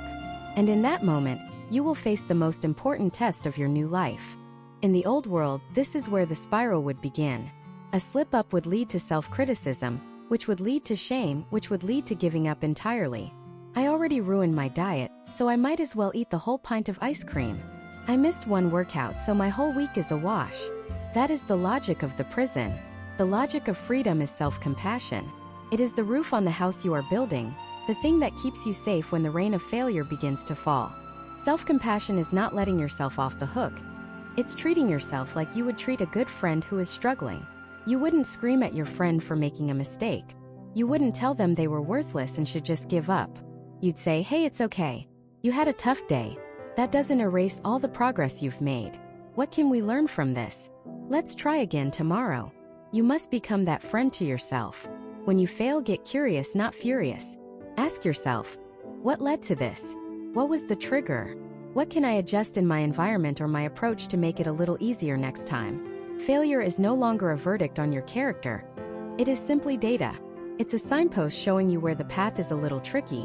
And in that moment, you will face the most important test of your new life. In the old world, this is where the spiral would begin. A slip-up would lead to self-criticism, which would lead to shame, which would lead to giving up entirely. I already ruined my diet, so I might as well eat the whole pint of ice cream. I missed one workout, so my whole week is a wash. That is the logic of the prison. The logic of freedom is self-compassion. It is the roof on the house you are building, the thing that keeps you safe when the rain of failure begins to fall. Self-compassion is not letting yourself off the hook. It's treating yourself like you would treat a good friend who is struggling. You wouldn't scream at your friend for making a mistake. You wouldn't tell them they were worthless and should just give up. You'd say, "Hey, it's okay. You had a tough day. That doesn't erase all the progress you've made. What can we learn from this? Let's try again tomorrow." You must become that friend to yourself. When you fail, get curious, not furious. Ask yourself, what led to this? What was the trigger? What can I adjust in my environment or my approach to make it a little easier next time? Failure is no longer a verdict on your character. It is simply data. It's a signpost showing you where the path is a little tricky,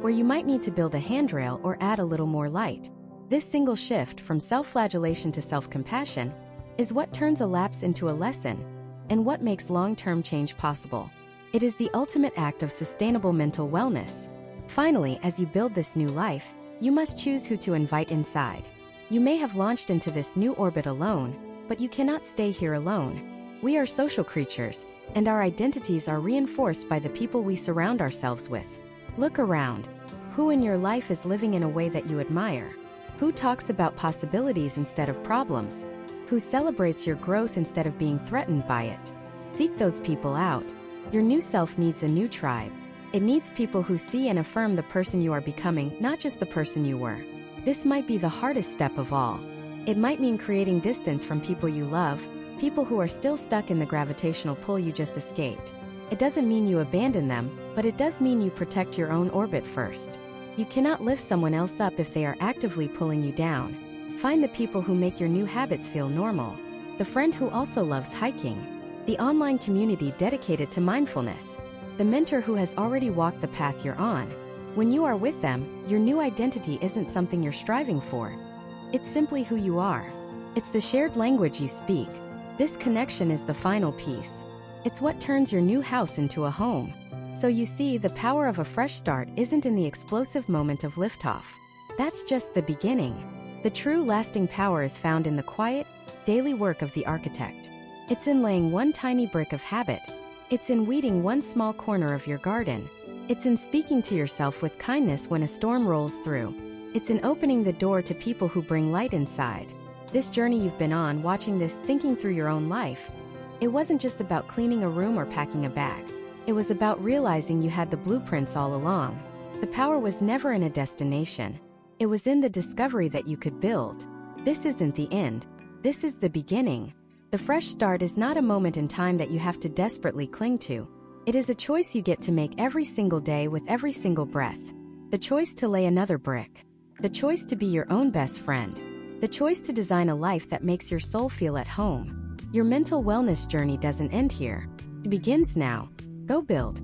where you might need to build a handrail or add a little more light. This single shift from self-flagellation to self-compassion is what turns a lapse into a lesson and what makes long-term change possible. It is the ultimate act of sustainable mental wellness. Finally, as you build this new life, you must choose who to invite inside. You may have launched into this new orbit alone, but you cannot stay here alone. We are social creatures, and our identities are reinforced by the people we surround ourselves with. Look around. Who in your life is living in a way that you admire? Who talks about possibilities instead of problems? Who celebrates your growth instead of being threatened by it? Seek those people out. Your new self needs a new tribe. It needs people who see and affirm the person you are becoming, not just the person you were. This might be the hardest step of all. It might mean creating distance from people you love, people who are still stuck in the gravitational pull you just escaped. It doesn't mean you abandon them, but it does mean you protect your own orbit first. You cannot lift someone else up if they are actively pulling you down. Find the people who make your new habits feel normal. The friend who also loves hiking. The online community dedicated to mindfulness. The mentor who has already walked the path you're on. When you are with them, your new identity isn't something you're striving for. It's simply who you are. It's the shared language you speak. This connection is the final piece. It's what turns your new house into a home. So you see, the power of a fresh start isn't in the explosive moment of liftoff. That's just the beginning. The true lasting power is found in the quiet, daily work of the architect. It's in laying one tiny brick of habit. It's in weeding one small corner of your garden. It's in speaking to yourself with kindness when a storm rolls through. It's in opening the door to people who bring light inside. This journey you've been on, watching this, thinking through your own life, it wasn't just about cleaning a room or packing a bag. It was about realizing you had the blueprints all along. The power was never in a destination. It was in the discovery that you could build. This isn't the end. This is the beginning. The fresh start is not a moment in time that you have to desperately cling to. It is a choice you get to make every single day with every single breath. The choice to lay another brick. The choice to be your own best friend. The choice to design a life that makes your soul feel at home. Your mental wellness journey doesn't end here. It begins now. Go build.